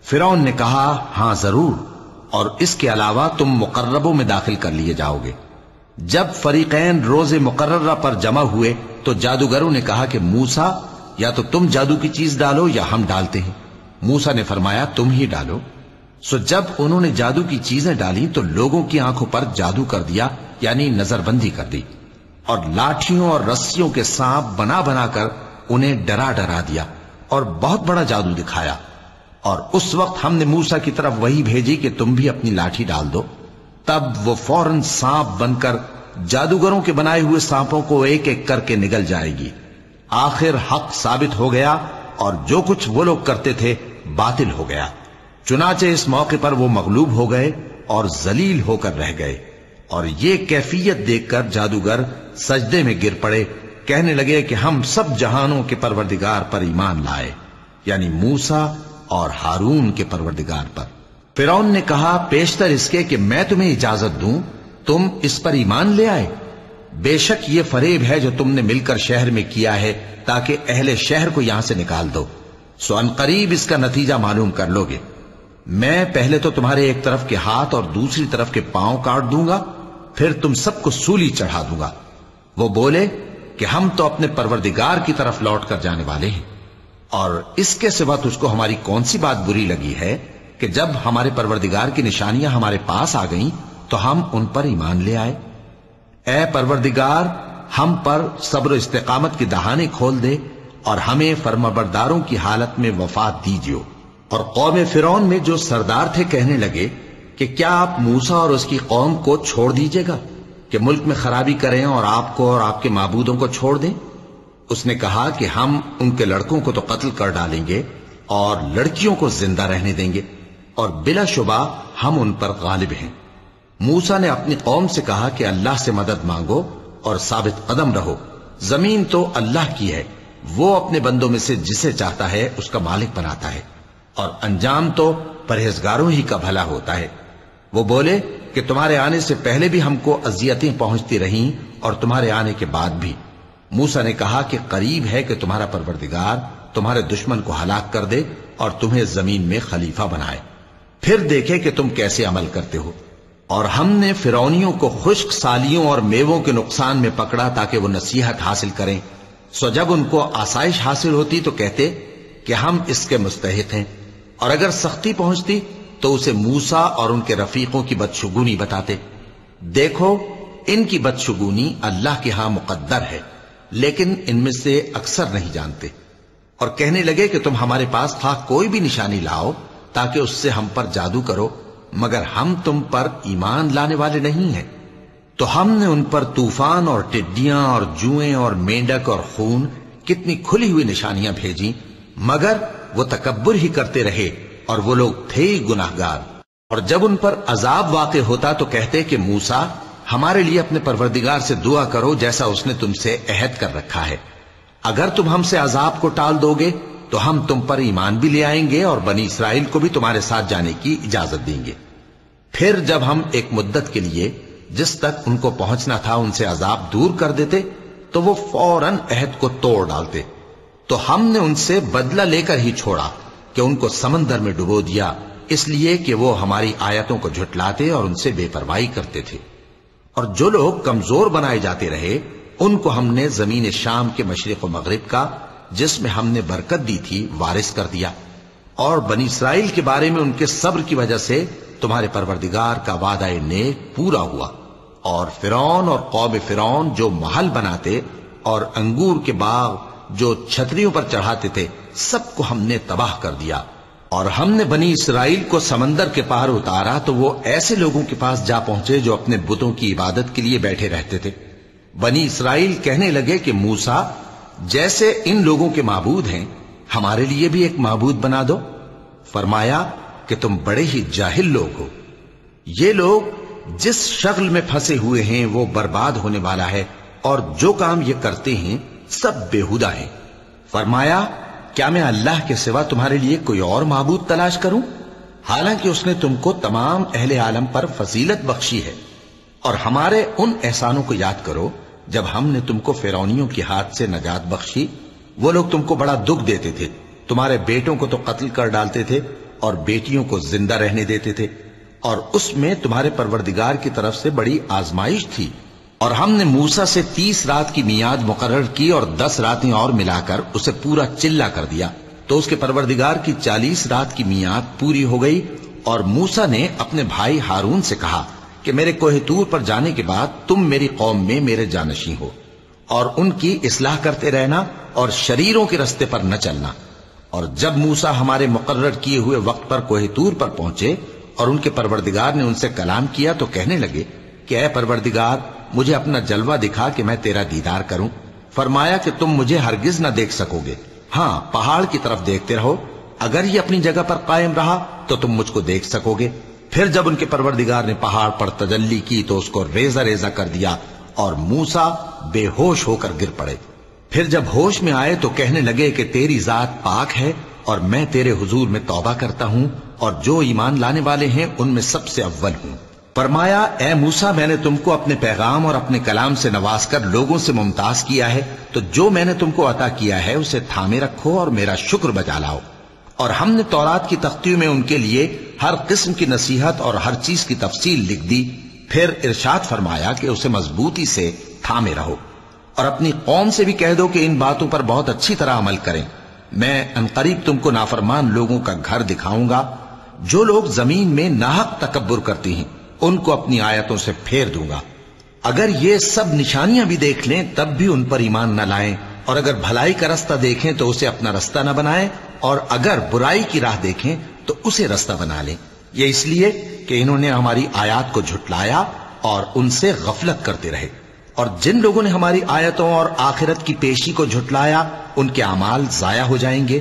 فرعون نے کہا ہاں ضرور، اور اس کے علاوہ تم مقربوں میں داخل کر لیے جاؤ گے۔ جب فریقین روز مقررہ پر جمع ہوئے تو جادوگروں نے کہا کہ موسیٰ یا تو تم جادو کی چیز ڈالو یا ہم ڈالتے ہیں۔ موسیٰ نے فرمایا تم ہی ڈالو۔ سو جب انہوں نے جادو کی چیزیں ڈالی تو لوگوں کی آنکھوں پر جادو کر دیا، یعنی نظر بندی کر دی، اور لاٹھیوں اور رسیوں کے سانپ بنا بنا کر انہیں ڈرا ڈرا دیا اور بہت بڑا جادو دکھایا۔ اور اس وقت ہم نے موسیٰ کی طرف وحی بھیجی کہ تم بھی اپنی لاٹھی ڈال دو، تب وہ فوراً سانپ بن کر جادوگروں کے بنائے ہوئے سانپوں کو ایک ایک کر کے نگل جائے گی۔ آخر حق ثابت ہو گیا اور جو کچھ وہ لوگ کرتے تھے باطل ہو گیا۔ چنانچہ اس موقع پر وہ مغلوب ہو گئے اور ذلیل ہو کر رہ گئے، اور یہ کیفیت دیکھ کر جادوگر سجدے میں گر پڑے، کہنے لگے کہ ہم سب جہانوں کے پروردگار پر ایمان لائے، یعنی موسیٰ اور ہارون کے پروردگار پر۔ فرعون نے کہا پیشتر اس کے کہ میں تمہیں اجازت دوں تم اس پر ایمان لے آئے؟ بے شک یہ فریب ہے جو تم نے مل کر شہر میں کیا ہے تاکہ اہل شہر کو یہاں سے نکال دو، سو ان قریب اس کا نتیجہ معلوم کر لو گے۔ میں پہلے تو تمہارے ایک طرف کے ہاتھ اور دوسری طرف کے پاؤں کاٹ دوں گا، پھر تم سب کو سولی چڑھا دوں گا۔ وہ بولے کہ ہم تو اپنے پروردگار کی طرف لوٹ کر جانے والے ہیں، اور اس کے سوا تجھ کو ہماری کون سی بات بری لگی ہے کہ جب ہمارے پروردگار کی نشانیاں ہمارے پاس آ گئیں تو ہم ان پر ایمان لے آئے؟ اے پروردگار، ہم پر صبر و استقامت کی دہانے کھول دے اور ہمیں فرمانبرداروں کی حالت میں وفات دیجیو۔ اور قوم فرعون میں جو سردار تھے کہنے لگے کہ کیا آپ موسیٰ اور اس کی قوم کو چھوڑ دیجیے گا کہ ملک میں خرابی کریں اور آپ کو اور آپ کے معبودوں کو چھوڑ دیں؟ اس نے کہا کہ ہم ان کے لڑکوں کو تو قتل کر ڈالیں گے اور لڑکیوں کو زندہ رہنے دیں گے، اور بلا شبہ ہم ان پر غالب ہیں۔ موسیٰ نے اپنی قوم سے کہا کہ اللہ سے مدد مانگو اور ثابت قدم رہو، زمین تو اللہ کی ہے، وہ اپنے بندوں میں سے جسے چاہتا ہے اس کا مالک بناتا ہے، اور انجام تو پرہیزگاروں ہی کا بھلا ہوتا ہے۔ وہ بولے کہ تمہارے آنے سے پہلے بھی ہم کو اذیتیں پہنچتی رہیں اور تمہارے آنے کے بعد بھی۔ موسیٰ نے کہا کہ قریب ہے کہ تمہارا پروردگار تمہارے دشمن کو ہلاک کر دے اور تمہیں زمین میں خلیفہ بنائے، پھر دیکھے کہ تم کیسے عمل کرتے ہو۔ اور ہم نے فرعونیوں کو خشک سالیوں اور میووں کے نقصان میں پکڑا تاکہ وہ نصیحت حاصل کریں، سو جب ان کو آسائش حاصل ہوتی تو کہتے کہ ہم اس کے مستحق ہیں، اور اگر سختی پہنچتی تو اسے موسیٰ اور ان کے رفیقوں کی بدشگونی بتاتے۔ دیکھو ان کی بدشگونی اللہ کے ہاں مقدر ہے، لیکن ان میں سے اکثر نہیں جانتے۔ اور کہنے لگے کہ تم ہمارے پاس خواہ کوئی بھی نشانی لاؤ تاکہ اس سے ہم پر جادو کرو، مگر ہم تم پر ایمان لانے والے نہیں ہیں۔ تو ہم نے ان پر طوفان اور ٹڈیاں اور جوئیں اور مینڈک اور خون کتنی کھلی ہوئی نشانیاں بھیجیں، مگر وہ تکبر ہی کرتے رہے اور وہ لوگ تھے ہی گناہگار۔ اور جب ان پر عذاب واقع ہوتا تو کہتے کہ موسیٰ ہمارے لیے اپنے پروردگار سے دعا کرو جیسا اس نے تم سے عہد کر رکھا ہے، اگر تم ہم سے عذاب کو ٹال دو گے تو ہم تم پر ایمان بھی لے آئیں گے اور بنی اسرائیل کو بھی تمہارے ساتھ جانے کی اجازت دیں گے۔ پھر جب ہم ایک مدت کے لیے جس تک ان کو پہنچنا تھا ان سے عذاب دور کر دیتے تو وہ فوراً عہد کو توڑ ڈالتے، تو ہم نے ان سے بدلہ لے کر ہی چھوڑا کہ ان کو سمندر میں ڈبو دیا، اس لیے کہ وہ ہماری آیتوں کو جھٹلاتے اور ان سے بے پرواہی کرتے تھے۔ اور جو لوگ کمزور بنائے جاتے رہے ان کو ہم نے زمین شام کے مشرق و مغرب کا جس میں ہم نے برکت دی تھی وارث کر دیا، اور بنی اسرائیل کے بارے میں ان کے صبر کی وجہ سے تمہارے پروردگار کا وعدہ نیک پورا ہوا۔ اور فرعون اور قوم فرعون جو محل بناتے اور انگور کے باغ جو چھتریوں پر چڑھاتے تھے سب کو ہم نے تباہ کر دیا۔ اور ہم نے بنی اسرائیل کو سمندر کے پار اتارا تو وہ ایسے لوگوں کے پاس جا پہنچے جو اپنے بتوں کی عبادت کے لیے بیٹھے رہتے تھے۔ بنی اسرائیل کہنے لگے کہ موسیٰ جیسے ان لوگوں کے معبود ہیں ہمارے لیے بھی ایک معبود بنا دو۔ فرمایا کہ تم بڑے ہی جاہل لوگ ہو، یہ لوگ جس شغل میں پھنسے ہوئے ہیں وہ برباد ہونے والا ہے، اور جو کام یہ کرتے ہیں سب بےہودہ ہیں۔ فرمایا کیا میں اللہ کے سوا تمہارے لیے کوئی اور معبود تلاش کروں، حالانکہ اس نے تم کو تمام اہل عالم پر فضیلت بخشی ہے۔ اور ہمارے ان احسانوں کو یاد کرو جب ہم نے تم کو فرعونیوں کے ہاتھ سے نجات بخشی، وہ لوگ تم کو بڑا دکھ دیتے تھے، تمہارے بیٹوں کو تو قتل کر ڈالتے تھے اور بیٹیوں کو زندہ رہنے دیتے تھے، اور اس میں تمہارے پروردگار کی طرف سے بڑی آزمائش تھی۔ اور ہم نے موسیٰ سے 30 رات کی میعاد مقرر کی اور 10 راتیں اور ملا کر اسے پورا چلا کر دیا، تو اس کے پروردگار کی 40 رات کی میعاد پوری ہو گئی۔ اور موسیٰ نے اپنے بھائی ہارون سے کہا کہ میرے کوہ طور پر جانے کے بعد تم میری قوم میں میرے جانشین ہو، اور ان کی اصلاح کرتے رہنا اور شریروں کے رستے پر نہ چلنا۔ اور جب موسیٰ ہمارے مقرر کیے ہوئے وقت پر کوہ طور پر پہنچے اور ان کے پروردگار نے ان سے کلام کیا تو کہنے لگے کہ اے پروردگار، مجھے اپنا جلوہ دکھا کہ میں تیرا دیدار کروں۔ فرمایا کہ تم مجھے ہرگز نہ دیکھ سکو گے، ہاں پہاڑ کی طرف دیکھتے رہو، اگر یہ اپنی جگہ پر قائم رہا تو تم مجھ کو دیکھ سکو گے۔ پھر جب ان کے پروردگار نے پہاڑ پر تجلی کی تو اس کو ریزہ ریزہ کر دیا اور موسیٰ بے ہوش ہو کر گر پڑے۔ پھر جب ہوش میں آئے تو کہنے لگے کہ تیری ذات پاک ہے اور میں تیرے حضور میں توبہ کرتا ہوں، اور جو ایمان لانے والے ہیں ان میں سب سے اول ہوں۔ فرمایا اے موسیٰ، میں نے تم کو اپنے پیغام اور اپنے کلام سے نواز کر لوگوں سے ممتاز کیا ہے، تو جو میں نے تم کو عطا کیا ہے اسے تھامے رکھو اور میرا شکر بجا لاؤ۔ اور ہم نے تورات کی تختیوں میں ان کے لیے ہر قسم کی نصیحت اور ہر چیز کی تفصیل لکھ دی۔ پھر ارشاد فرمایا کہ اسے مضبوطی سے تھامے رہو، اور اپنی قوم سے بھی کہہ دو کہ ان باتوں پر بہت اچھی طرح عمل کریں۔ میں انقریب تم کو نافرمان لوگوں کا گھر دکھاؤں گا، جو لوگ زمین میں ناحق تکبر کرتی ہیں ان کو اپنی آیتوں سے پھیر دوں گا۔ اگر یہ سب نشانیاں بھی دیکھ لیں تب بھی ان پر ایمان نہ لائیں، اور اگر بھلائی کا رستہ دیکھیں تو اسے اپنا رستہ نہ بنائیں، اور اگر برائی کی راہ دیکھیں تو اسے رستہ بنا لیں۔ یہ اس لیے کہ انہوں نے ہماری آیات کو جھٹلایا اور ان سے غفلت کرتے رہے۔ اور جن لوگوں نے ہماری آیتوں اور آخرت کی پیشی کو جھٹلایا ان کے اعمال ضائع ہو جائیں گے۔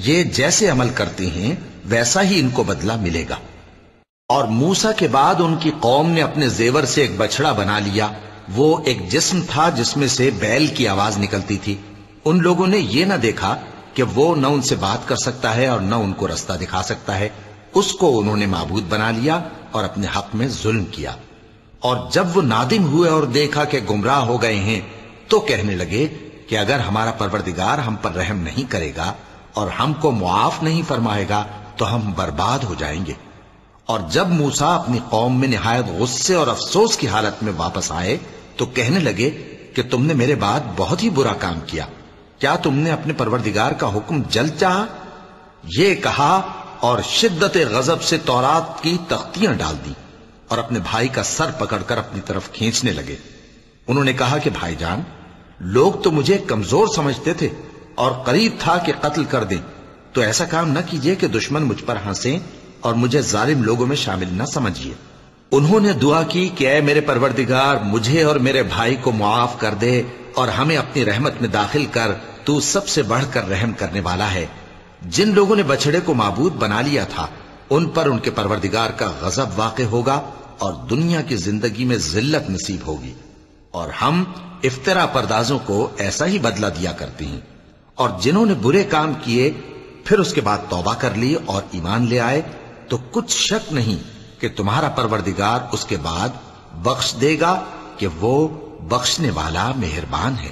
یہ جیسے عمل کرتے ہیں ویسا ہی ان کو بدلہ ملے گا۔ اور موسیٰ کے بعد ان کی قوم نے اپنے زیور سے ایک بچڑا بنا لیا، وہ ایک جسم تھا جس میں سے بیل کی آواز نکلتی تھی۔ ان لوگوں نے یہ نہ دیکھا کہ وہ نہ ان سے بات کر سکتا ہے اور نہ ان کو رستہ دکھا سکتا ہے، اس کو انہوں نے معبود بنا لیا اور اپنے حق میں ظلم کیا۔ اور جب وہ نادم ہوئے اور دیکھا کہ گمراہ ہو گئے ہیں تو کہنے لگے کہ اگر ہمارا پروردگار ہم پر رحم نہیں کرے گا اور ہم کو معاف نہیں فرمائے گا تو ہم برباد ہو جائیں گے۔ اور جب موسیٰ اپنی قوم میں نہایت غصے اور افسوس کی حالت میں واپس آئے تو کہنے لگے کہ تم نے میرے بعد بہت ہی برا کام کیا، کیا تم نے اپنے پروردگار کا حکم جلد چاہا؟ یہ کہا اور شدت غضب سے تورات کی تختیاں ڈال دی اور اپنے بھائی کا سر پکڑ کر اپنی طرف کھینچنے لگے۔ انہوں نے کہا کہ بھائی جان، لوگ تو مجھے کمزور سمجھتے تھے اور قریب تھا کہ قتل کر دیں، تو ایسا کام نہ کیجیے کہ دشمن مجھ پر ہنسیں اور مجھے ظالم لوگوں میں شامل نہ سمجھیے۔ انہوں نے دعا کی کہ اے میرے پروردگار، مجھے اور میرے بھائی کو معاف کر دے اور ہمیں اپنی رحمت میں داخل کر، تو سب سے بڑھ کر رحم کرنے والا ہے۔ جن لوگوں نے بچڑے کو معبود بنا لیا تھا ان پر ان کے پروردگار کا غضب واقع ہوگا اور دنیا کی زندگی میں ذلت نصیب ہوگی، اور ہم افترا پردازوں کو ایسا ہی بدلہ دیا کرتے ہیں۔ اور جنہوں نے برے کام کیے پھر اس کے بعد توبہ کر لی اور ایمان لے آئے تو کچھ شک نہیں کہ تمہارا پروردگار اس کے بعد بخش دے گا کہ وہ بخشنے والا مہربان ہے۔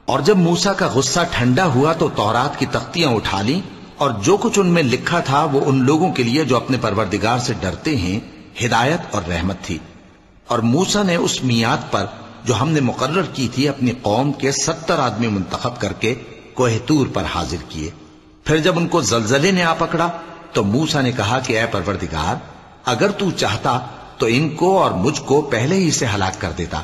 اور جب موسیٰ کا غصہ ٹھنڈا ہوا تو تورات کی تختیاں اٹھا لیں، اور جو کچھ ان میں لکھا تھا وہ ان لوگوں کے لیے جو اپنے پروردگار سے ڈرتے ہیں ہدایت اور رحمت تھی۔ اور موسیٰ نے اس میعاد پر جو ہم نے مقرر کی تھی اپنی قوم کے 70 آدمی منتخب کر کے کوہ طور پر حاضر کیے۔ پھر جب ان کو زلزلے نے آ پکڑا تو موسیٰ نے کہا کہ اے پروردگار، اگر تو چاہتا تو ان کو اور مجھ کو پہلے ہی سے ہلاک کر دیتا۔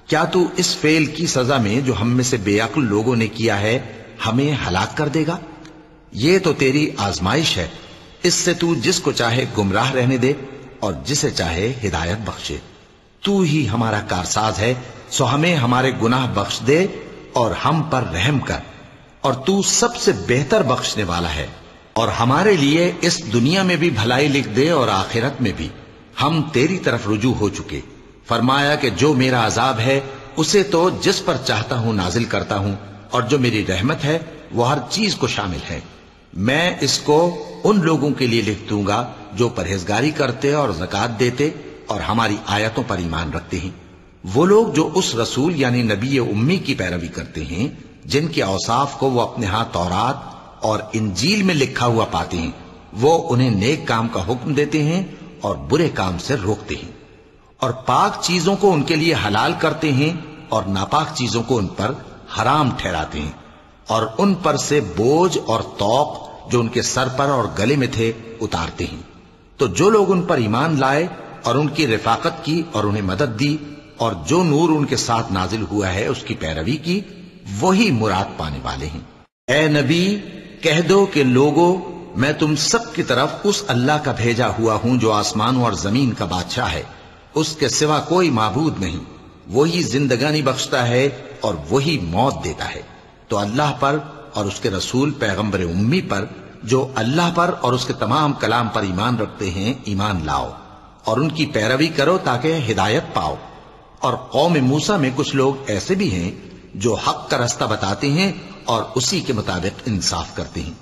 کیا تو اس فعل کی سزا میں جو ہم میں سے بے عقل لوگوں نے کیا ہے ہمیں ہلاک کر دے گا؟ یہ تو تیری آزمائش ہے، اس سے تو جس کو چاہے گمراہ رہنے دے اور جسے چاہے ہدایت بخشے۔ تو ہی ہمارا کارساز ہے، سو ہمیں ہمارے گناہ بخش دے اور ہم پر رحم کر، اور تو سب سے بہتر بخشنے والا ہے۔ اور ہمارے لیے اس دنیا میں بھی بھلائی لکھ دے اور آخرت میں بھی، ہم تیری طرف رجوع ہو چکے۔ فرمایا کہ جو میرا عذاب ہے اسے تو جس پر چاہتا ہوں نازل کرتا ہوں، اور جو میری رحمت ہے وہ ہر چیز کو شامل ہے۔ میں اس کو ان لوگوں کے لیے لکھ دوں گا جو پرہیزگاری کرتے اور زکوٰۃ دیتے اور ہماری آیتوں پر ایمان رکھتے ہیں، وہ لوگ جو اس رسول یعنی نبی امی کی پیروی کرتے ہیں جن کے اوصاف کو وہ اپنے ہاں تورات اور انجیل میں لکھا ہوا پاتے ہیں، وہ انہیں نیک کام کا حکم دیتے ہیں اور برے کام سے روکتے ہیں، اور پاک چیزوں کو ان کے لیے حلال کرتے ہیں اور ناپاک چیزوں کو ان پر حرام ٹھہراتے ہیں، اور ان پر سے بوجھ اور طوق جو ان کے سر پر اور گلے میں تھے اتارتے ہیں۔ تو جو لوگ ان پر ایمان لائے اور ان کی رفاقت کی اور انہیں مدد دی اور جو نور ان کے ساتھ نازل ہوا ہے اس کی پیروی کی، وہی مراد پانے والے ہیں۔ اے نبی کہہ دو کہ لوگو، میں تم سب کی طرف اس اللہ کا بھیجا ہوا ہوں جو آسمانوں اور زمین کا بادشاہ ہے، اس کے سوا کوئی معبود نہیں، وہی زندگانی بخشتا ہے اور وہی موت دیتا ہے۔ تو اللہ پر اور اس کے رسول پیغمبر امی پر جو اللہ پر اور اس کے تمام کلام پر ایمان رکھتے ہیں ایمان لاؤ اور ان کی پیروی کرو تاکہ ہدایت پاؤ۔ اور قوم موسیٰ میں کچھ لوگ ایسے بھی ہیں جو حق کا رستہ بتاتے ہیں اور اسی کے مطابق انصاف کرتے ہیں،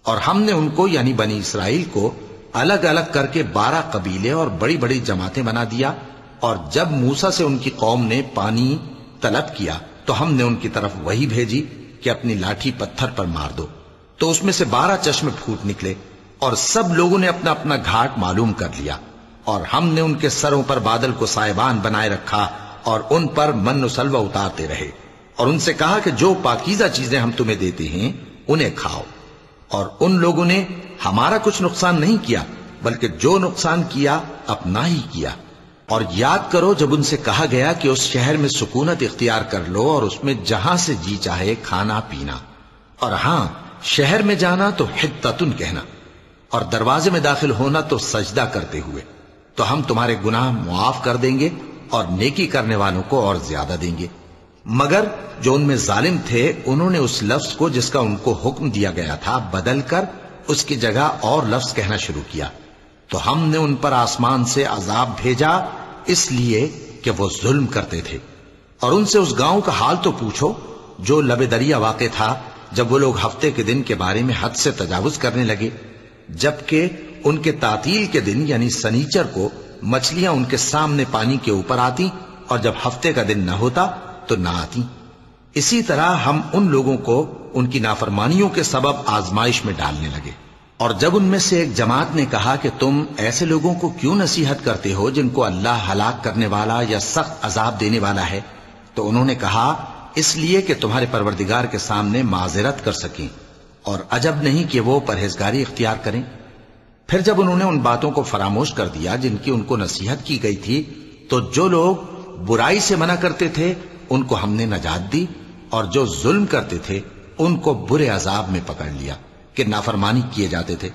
اور ہم نے ان کو یعنی بنی اسرائیل کو الگ الگ کر کے 12 قبیلے اور بڑی بڑی جماعتیں بنا دیا، اور جب موسیٰ سے ان کی قوم نے پانی طلب کیا تو ہم نے ان کی طرف وہی بھیجی کہ اپنی لاٹھی پتھر پر مار دو، تو اس میں سے 12 چشمے پھوٹ نکلے، اور سب لوگوں نے اپنا اپنا گھاٹ معلوم کر لیا، اور ہم نے ان کے سروں پر بادل کو سائبان بنائے رکھا اور ان پر من و سلوہ اتارتے رہے، اور ان سے کہا کہ جو پاکیزہ چیزیں ہم تمہیں دیتے ہیں انہیں کھاؤ۔ اور ان لوگوں نے ہمارا کچھ نقصان نہیں کیا بلکہ جو نقصان کیا اپنا ہی کیا۔ اور یاد کرو جب ان سے کہا گیا کہ اس شہر میں سکونت اختیار کر لو اور اس میں جہاں سے جی چاہے کھانا پینا، اور ہاں شہر میں جانا تو حطۃ کہنا، اور دروازے میں داخل ہونا تو سجدہ کرتے ہوئے، تو ہم تمہارے گناہ معاف کر دیں گے اور نیکی کرنے والوں کو اور زیادہ دیں گے۔ مگر جو ان میں ظالم تھے انہوں نے اس لفظ کو جس کا ان کو حکم دیا گیا تھا بدل کر اس کی جگہ اور لفظ کہنا شروع کیا، تو ہم نے ان پر آسمان سے عذاب بھیجا اس لیے کہ وہ ظلم کرتے تھے۔ اور ان سے اس گاؤں کا حال تو پوچھو جو لب دریا واقع تھا، جب وہ لوگ ہفتے کے دن کے بارے میں حد سے تجاوز کرنے لگے، جبکہ ان کے تعطیل کے دن یعنی سنیچر کو مچھلیاں ان کے سامنے پانی کے اوپر آتی، اور جب ہفتے کا دن نہ ہوتا تو نہ آتی۔ اسی طرح ہم ان لوگوں کو ان کی نافرمانیوں کے سبب آزمائش میں ڈالنے لگے۔ اور جب ان میں سے ایک جماعت نے کہا کہ تم ایسے لوگوں کو کیوں نصیحت کرتے ہو جن کو اللہ ہلاک کرنے والا یا سخت عذاب دینے والا ہے، تو انہوں نے کہا اس لیے کہ تمہارے پروردگار کے سامنے معذرت کر سکیں، اور عجب نہیں کہ وہ پرہیزگاری اختیار کریں۔ پھر جب انہوں نے ان باتوں کو فراموش کر دیا جن کی ان کو نصیحت کی گئی تھی، تو جو لوگ برائی سے منع کرتے تھے ان کو ہم نے نجات دی، اور جو ظلم کرتے تھے ان کو برے عذاب میں پکڑ لیا کہ نافرمانی کیے جاتے تھے۔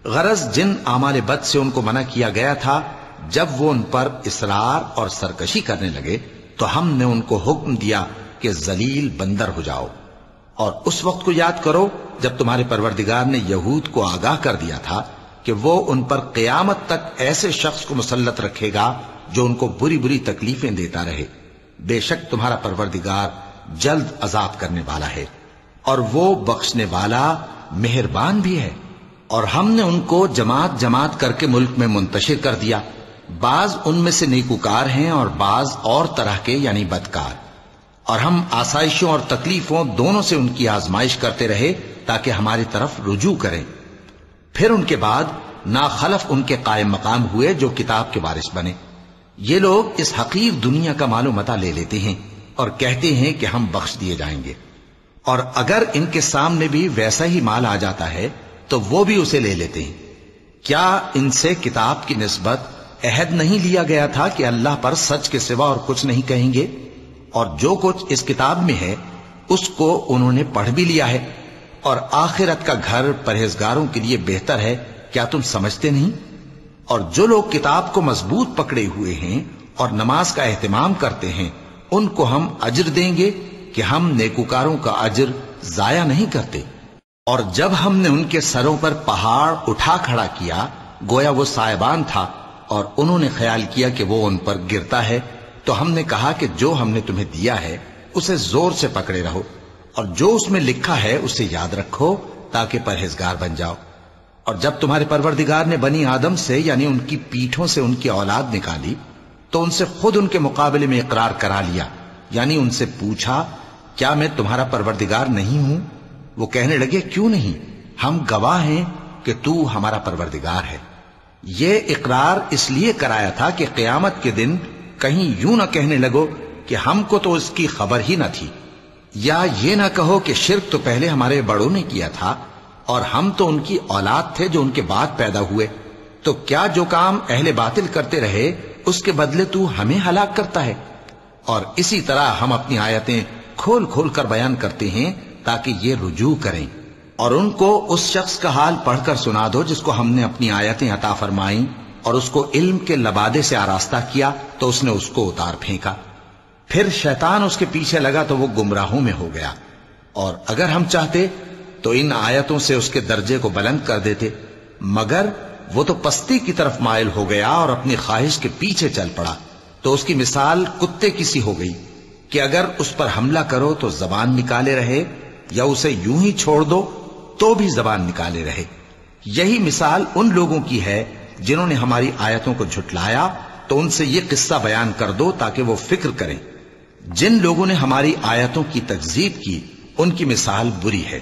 غرض جن اعمال بد سے ان کو منع کیا گیا تھا، جب وہ ان پر اصرار اور سرکشی کرنے لگے تو ہم نے ان کو حکم دیا کہ ذلیل بندر ہو جاؤ۔ اور اس وقت کو یاد کرو جب تمہارے پروردگار نے یہود کو آگاہ کر دیا تھا کہ وہ ان پر قیامت تک ایسے شخص کو مسلط رکھے گا جو ان کو بری بری تکلیفیں دیتا رہے۔ بے شک تمہارا پروردگار جلد عذاب کرنے والا ہے، اور وہ بخشنے والا مہربان بھی ہے۔ اور ہم نے ان کو جماعت جماعت کر کے ملک میں منتشر کر دیا، بعض ان میں سے نیکوکار ہیں اور بعض اور طرح کے یعنی بدکار، اور ہم آسائشوں اور تکلیفوں دونوں سے ان کی آزمائش کرتے رہے تاکہ ہماری طرف رجوع کریں۔ پھر ان کے بعد ناخلف ان کے قائم مقام ہوئے جو کتاب کے وارث بنے۔ یہ لوگ اس حقیر دنیا کا مال و متاع لے لیتے ہیں اور کہتے ہیں کہ ہم بخش دیے جائیں گے، اور اگر ان کے سامنے بھی ویسا ہی مال آ جاتا ہے تو وہ بھی اسے لے لیتے ہیں۔ کیا ان سے کتاب کی نسبت عہد نہیں لیا گیا تھا کہ اللہ پر سچ کے سوا اور کچھ نہیں کہیں گے؟ اور جو کچھ اس کتاب میں ہے اس کو انہوں نے پڑھ بھی لیا ہے، اور آخرت کا گھر پرہیزگاروں کے لیے بہتر ہے، کیا تم سمجھتے نہیں؟ اور جو لوگ کتاب کو مضبوط پکڑے ہوئے ہیں اور نماز کا اہتمام کرتے ہیں ان کو ہم اجر دیں گے کہ ہم نیکوکاروں کا اجر ضائع نہیں کرتے۔ اور جب ہم نے ان کے سروں پر پہاڑ اٹھا کھڑا کیا گویا وہ سائبان تھا، اور انہوں نے خیال کیا کہ وہ ان پر گرتا ہے، تو ہم نے کہا کہ جو ہم نے تمہیں دیا ہے اسے زور سے پکڑے رہو، اور جو اس میں لکھا ہے اسے یاد رکھو تاکہ پرہیزگار بن جاؤ۔ اور جب تمہارے پروردگار نے بنی آدم سے یعنی ان کی پیٹھوں سے ان کی اولاد نکالی تو ان سے خود ان کے مقابلے میں اقرار کرا لیا، یعنی ان سے پوچھا کیا میں تمہارا پروردگار نہیں ہوں؟ وہ کہنے لگے کیوں نہیں، ہم گواہ ہیں کہ تو ہمارا پروردگار ہے۔ یہ اقرار اس لیے کرایا تھا کہ قیامت کے دن کہیں یوں نہ کہنے لگو کہ ہم کو تو اس کی خبر ہی نہ تھی، یا یہ نہ کہو کہ شرک تو پہلے ہمارے بڑوں نے کیا تھا اور ہم تو ان کی اولاد تھے جو ان کے بعد پیدا ہوئے، تو کیا جو کام اہل باطل کرتے رہے اس کے بدلے تو ہمیں ہلاک کرتا ہے؟ اور اسی طرح ہم اپنی آیتیں کھول کھول کر بیان کرتے ہیں تاکہ یہ رجوع کریں، اور ان کو اس شخص کا حال پڑھ کر سنا دو جس کو ہم نے اپنی آیتیں عطا فرمائیں اور اس کو علم کے لبادے سے آراستہ کیا تو اس نے اس کو اتار پھینکا، پھر شیطان اس کے پیچھے لگا تو وہ گمراہوں میں ہو گیا، اور اگر ہم چاہتے تو ان آیتوں سے اس کے درجے کو بلند کر دیتے، مگر وہ تو پستی کی طرف مائل ہو گیا اور اپنی خواہش کے پیچھے چل پڑا، تو اس کی مثال کتے کی سی ہو گئی کہ اگر اس پر حملہ کرو تو زبان نکالے رہے، یا اسے یوں ہی چھوڑ دو تو بھی زبان نکالے رہے۔ یہی مثال ان لوگوں کی ہے جنہوں نے ہماری آیتوں کو جھٹلایا، تو ان سے یہ قصہ بیان کر دو تاکہ وہ فکر کریں۔ جن لوگوں نے ہماری آیتوں کی تکذیب کی ان کی مثال بری ہے،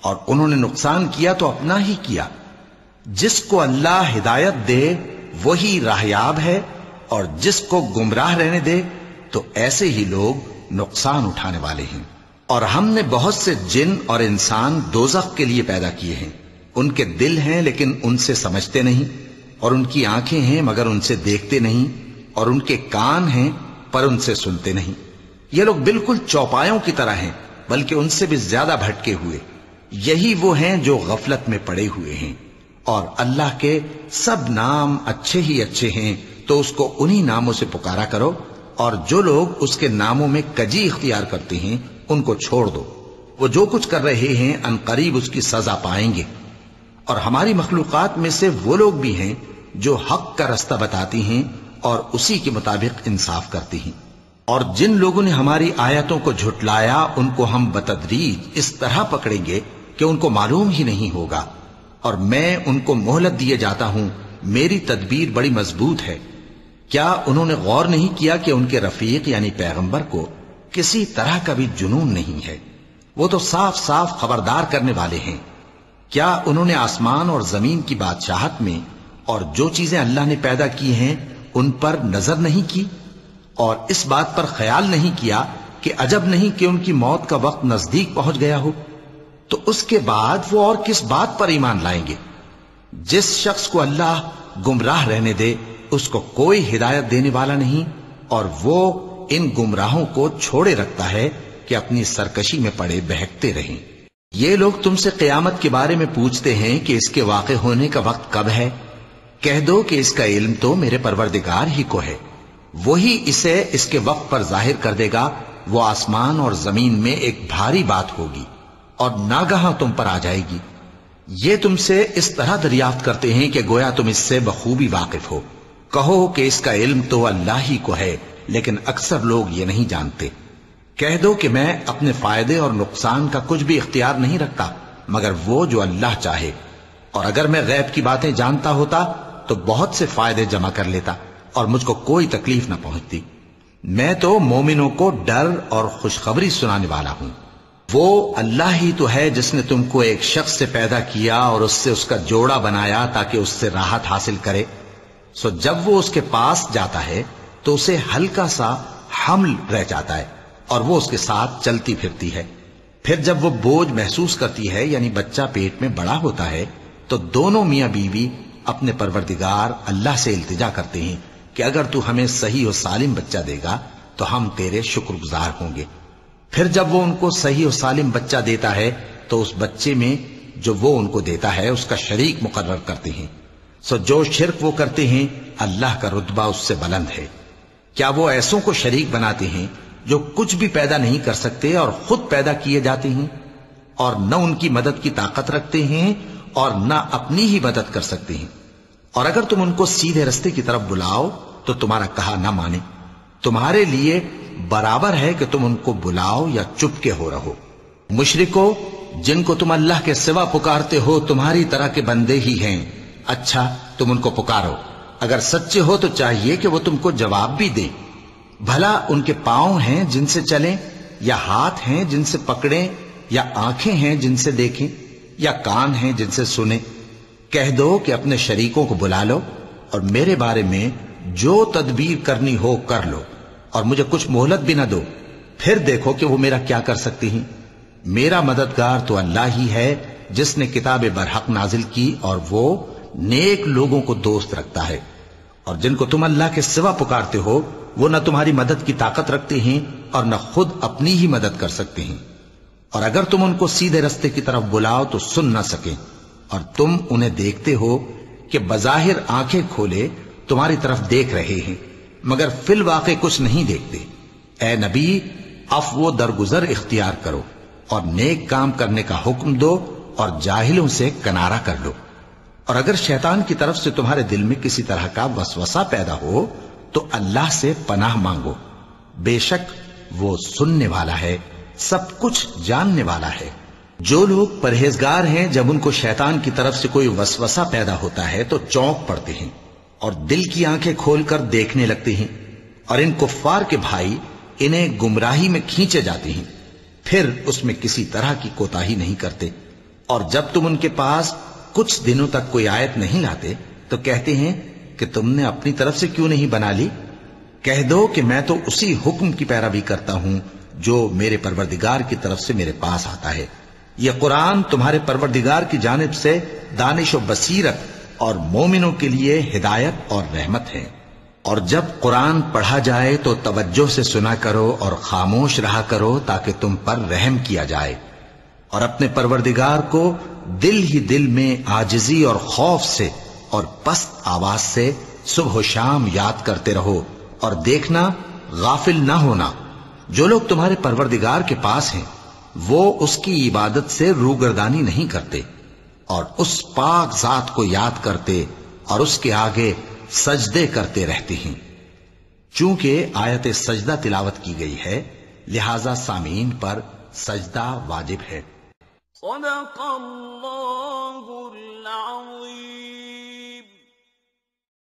اور انہوں نے نقصان کیا تو اپنا ہی کیا۔ جس کو اللہ ہدایت دے وہی راہیاب ہے، اور جس کو گمراہ رہنے دے تو ایسے ہی لوگ نقصان اٹھانے والے ہیں۔ اور ہم نے بہت سے جن اور انسان دوزخ کے لیے پیدا کیے ہیں، ان کے دل ہیں لیکن ان سے سمجھتے نہیں، اور ان کی آنکھیں ہیں مگر ان سے دیکھتے نہیں، اور ان کے کان ہیں پر ان سے سنتے نہیں۔ یہ لوگ بالکل چوپایوں کی طرح ہیں، بلکہ ان سے بھی زیادہ بھٹکے ہوئے۔ یہی وہ ہیں جو غفلت میں پڑے ہوئے ہیں۔ اور اللہ کے سب نام اچھے ہی اچھے ہیں، تو اس کو انہی ناموں سے پکارا کرو، اور جو لوگ اس کے ناموں میں کجی اختیار کرتے ہیں ان کو چھوڑ دو، وہ جو کچھ کر رہے ہیں ان قریب اس کی سزا پائیں گے۔ اور ہماری مخلوقات میں سے وہ لوگ بھی ہیں جو حق کا رستہ بتاتی ہیں اور اسی کے مطابق انصاف کرتی ہیں، اور جن لوگوں نے ہماری آیتوں کو جھٹلایا ان کو ہم بتدریج اس طرح پکڑیں گے کہ ان کو معلوم ہی نہیں ہوگا، اور میں ان کو مہلت دیے جاتا ہوں، میری تدبیر بڑی مضبوط ہے۔ کیا انہوں نے غور نہیں کیا کہ ان کے رفیق یعنی پیغمبر کو کسی طرح کا بھی جنون نہیں ہے؟ وہ تو صاف صاف خبردار کرنے والے ہیں۔ کیا انہوں نے آسمان اور زمین کی بادشاہت میں اور جو چیزیں اللہ نے پیدا کی ہیں ان پر نظر نہیں کی، اور اس بات پر خیال نہیں کیا کہ عجب نہیں کہ ان کی موت کا وقت نزدیک پہنچ گیا ہو؟ تو اس کے بعد وہ اور کس بات پر ایمان لائیں گے؟ جس شخص کو اللہ گمراہ رہنے دے اس کو کوئی ہدایت دینے والا نہیں، اور وہ ان گمراہوں کو چھوڑے رکھتا ہے کہ اپنی سرکشی میں پڑے بہکتے رہیں۔ یہ لوگ تم سے قیامت کے بارے میں پوچھتے ہیں کہ اس کے واقع ہونے کا وقت کب ہے؟ کہہ دو کہ اس کا علم تو میرے پروردگار ہی کو ہے، وہی اسے اس کے وقت پر ظاہر کر دے گا۔ وہ آسمان اور زمین میں ایک بھاری بات ہوگی اور ناگہاں تم پر آ جائے گی۔ یہ تم سے اس طرح دریافت کرتے ہیں کہ گویا تم اس سے بخوبی واقف ہو۔ کہو کہ اس کا علم تو اللہ ہی کو ہے، لیکن اکثر لوگ یہ نہیں جانتے۔ کہہ دو کہ میں اپنے فائدے اور نقصان کا کچھ بھی اختیار نہیں رکھتا مگر وہ جو اللہ چاہے، اور اگر میں غیب کی باتیں جانتا ہوتا تو بہت سے فائدے جمع کر لیتا اور مجھ کو کوئی تکلیف نہ پہنچتی۔ میں تو مومنوں کو ڈر اور خوشخبری سنانے والا ہوں۔ وہ اللہ ہی تو ہے جس نے تم کو ایک شخص سے پیدا کیا اور اس سے اس کا جوڑا بنایا تاکہ اس سے راحت حاصل کرے۔ سو جب وہ اس کے پاس جاتا ہے تو اسے ہلکا سا حمل رہ جاتا ہے اور وہ اس کے ساتھ چلتی پھرتی ہے۔ پھر جب وہ بوجھ محسوس کرتی ہے یعنی بچہ پیٹ میں بڑا ہوتا ہے تو دونوں میاں بیوی اپنے پروردگار اللہ سے التجا کرتے ہیں کہ اگر تو ہمیں صحیح و سالم بچہ دے گا تو ہم تیرے شکر گزار ہوں گے۔ پھر جب وہ ان کو صحیح و سالم بچہ دیتا ہے تو اس بچے میں جو وہ ان کو دیتا ہے اس کا شریک مقرر کرتے ہیں۔ سو جو شرک وہ کرتے ہیں اللہ کا رتبہ اس سے بلند ہے۔ کیا وہ ایسوں کو شریک بناتے ہیں جو کچھ بھی پیدا نہیں کر سکتے اور خود پیدا کیے جاتے ہیں، اور نہ ان کی مدد کی طاقت رکھتے ہیں اور نہ اپنی ہی مدد کر سکتے ہیں؟ اور اگر تم ان کو سیدھے رستے کی طرف بلاؤ تو تمہارا کہا نہ مانے، تمہارے لیے برابر ہے کہ تم ان کو بلاؤ یا چپ کے ہو رہو۔ مشرکو، جن کو تم اللہ کے سوا پکارتے ہو تمہاری طرح کے بندے ہی ہیں، اچھا تم ان کو پکارو، اگر سچے ہو تو چاہیے کہ وہ تم کو جواب بھی دیں۔ بھلا ان کے پاؤں ہیں جن سے چلیں، یا ہاتھ ہیں جن سے پکڑیں، یا آنکھیں ہیں جن سے دیکھیں، یا کان ہیں جن سے سنیں؟ کہہ دو کہ اپنے شریکوں کو بلا لو اور میرے بارے میں جو تدبیر کرنی ہو کر لو، اور مجھے کچھ مہلت بھی نہ دو، پھر دیکھو کہ وہ میرا کیا کر سکتی ہیں۔ میرا مددگار تو اللہ ہی ہے جس نے کتاب برحق نازل کی، اور وہ نیک لوگوں کو دوست رکھتا ہے۔ اور جن کو تم اللہ کے سوا پکارتے ہو وہ نہ تمہاری مدد کی طاقت رکھتے ہیں اور نہ خود اپنی ہی مدد کر سکتے ہیں، اور اگر تم ان کو سیدھے رستے کی طرف بلاؤ تو سن نہ سکیں، اور تم انہیں دیکھتے ہو کہ بظاہر آنکھیں کھولے تمہاری طرف دیکھ رہے ہیں مگر فی الواقع کچھ نہیں دیکھتے۔ اے نبی، عفو و درگزر اختیار کرو اور نیک کام کرنے کا حکم دو اور جاہلوں سے کنارہ کر لو۔ اور اگر شیطان کی طرف سے تمہارے دل میں کسی طرح کا وسوسہ پیدا ہو تو اللہ سے پناہ مانگو، بے شک وہ سننے والا ہے، سب کچھ جاننے والا ہے۔ جو لوگ پرہیزگار ہیں جب ان کو شیطان کی طرف سے کوئی وسوسہ پیدا ہوتا ہے تو چونک پڑتے ہیں اور دل کی آنکھیں کھول کر دیکھنے لگتے ہیں، اور ان کفار کے بھائی انہیں گمراہی میں کھینچے جاتے ہیں، پھر اس میں کسی طرح کی کوتاہی نہیں کرتے۔ اور جب تم ان کے پاس کچھ دنوں تک کوئی آیت نہیں لاتے تو کہتے ہیں کہ تم نے اپنی طرف سے کیوں نہیں بنا لی؟ کہہ دو کہ میں تو اسی حکم کی پیروی کرتا ہوں جو میرے پروردگار کی طرف سے میرے پاس آتا ہے۔ یہ قرآن تمہارے پروردگار کی جانب سے دانش و بصیرت اور مومنوں کے لیے ہدایت اور رحمت ہے۔ اور جب قرآن پڑھا جائے تو توجہ سے سنا کرو اور خاموش رہا کرو تاکہ تم پر رحم کیا جائے، اور اپنے پروردگار کو دل ہی دل میں عاجزی اور خوف سے اور پست آواز سے صبح و شام یاد کرتے رہو، اور دیکھنا غافل نہ ہونا۔ جو لوگ تمہارے پروردگار کے پاس ہیں وہ اس کی عبادت سے روگردانی نہیں کرتے، اور اس پاک ذات کو یاد کرتے اور اس کے آگے سجدے کرتے رہتے ہیں۔ چونکہ آیت سجدہ تلاوت کی گئی ہے لہذا سامعین پر سجدہ واجب ہے۔ صدق اللہ العظیم۔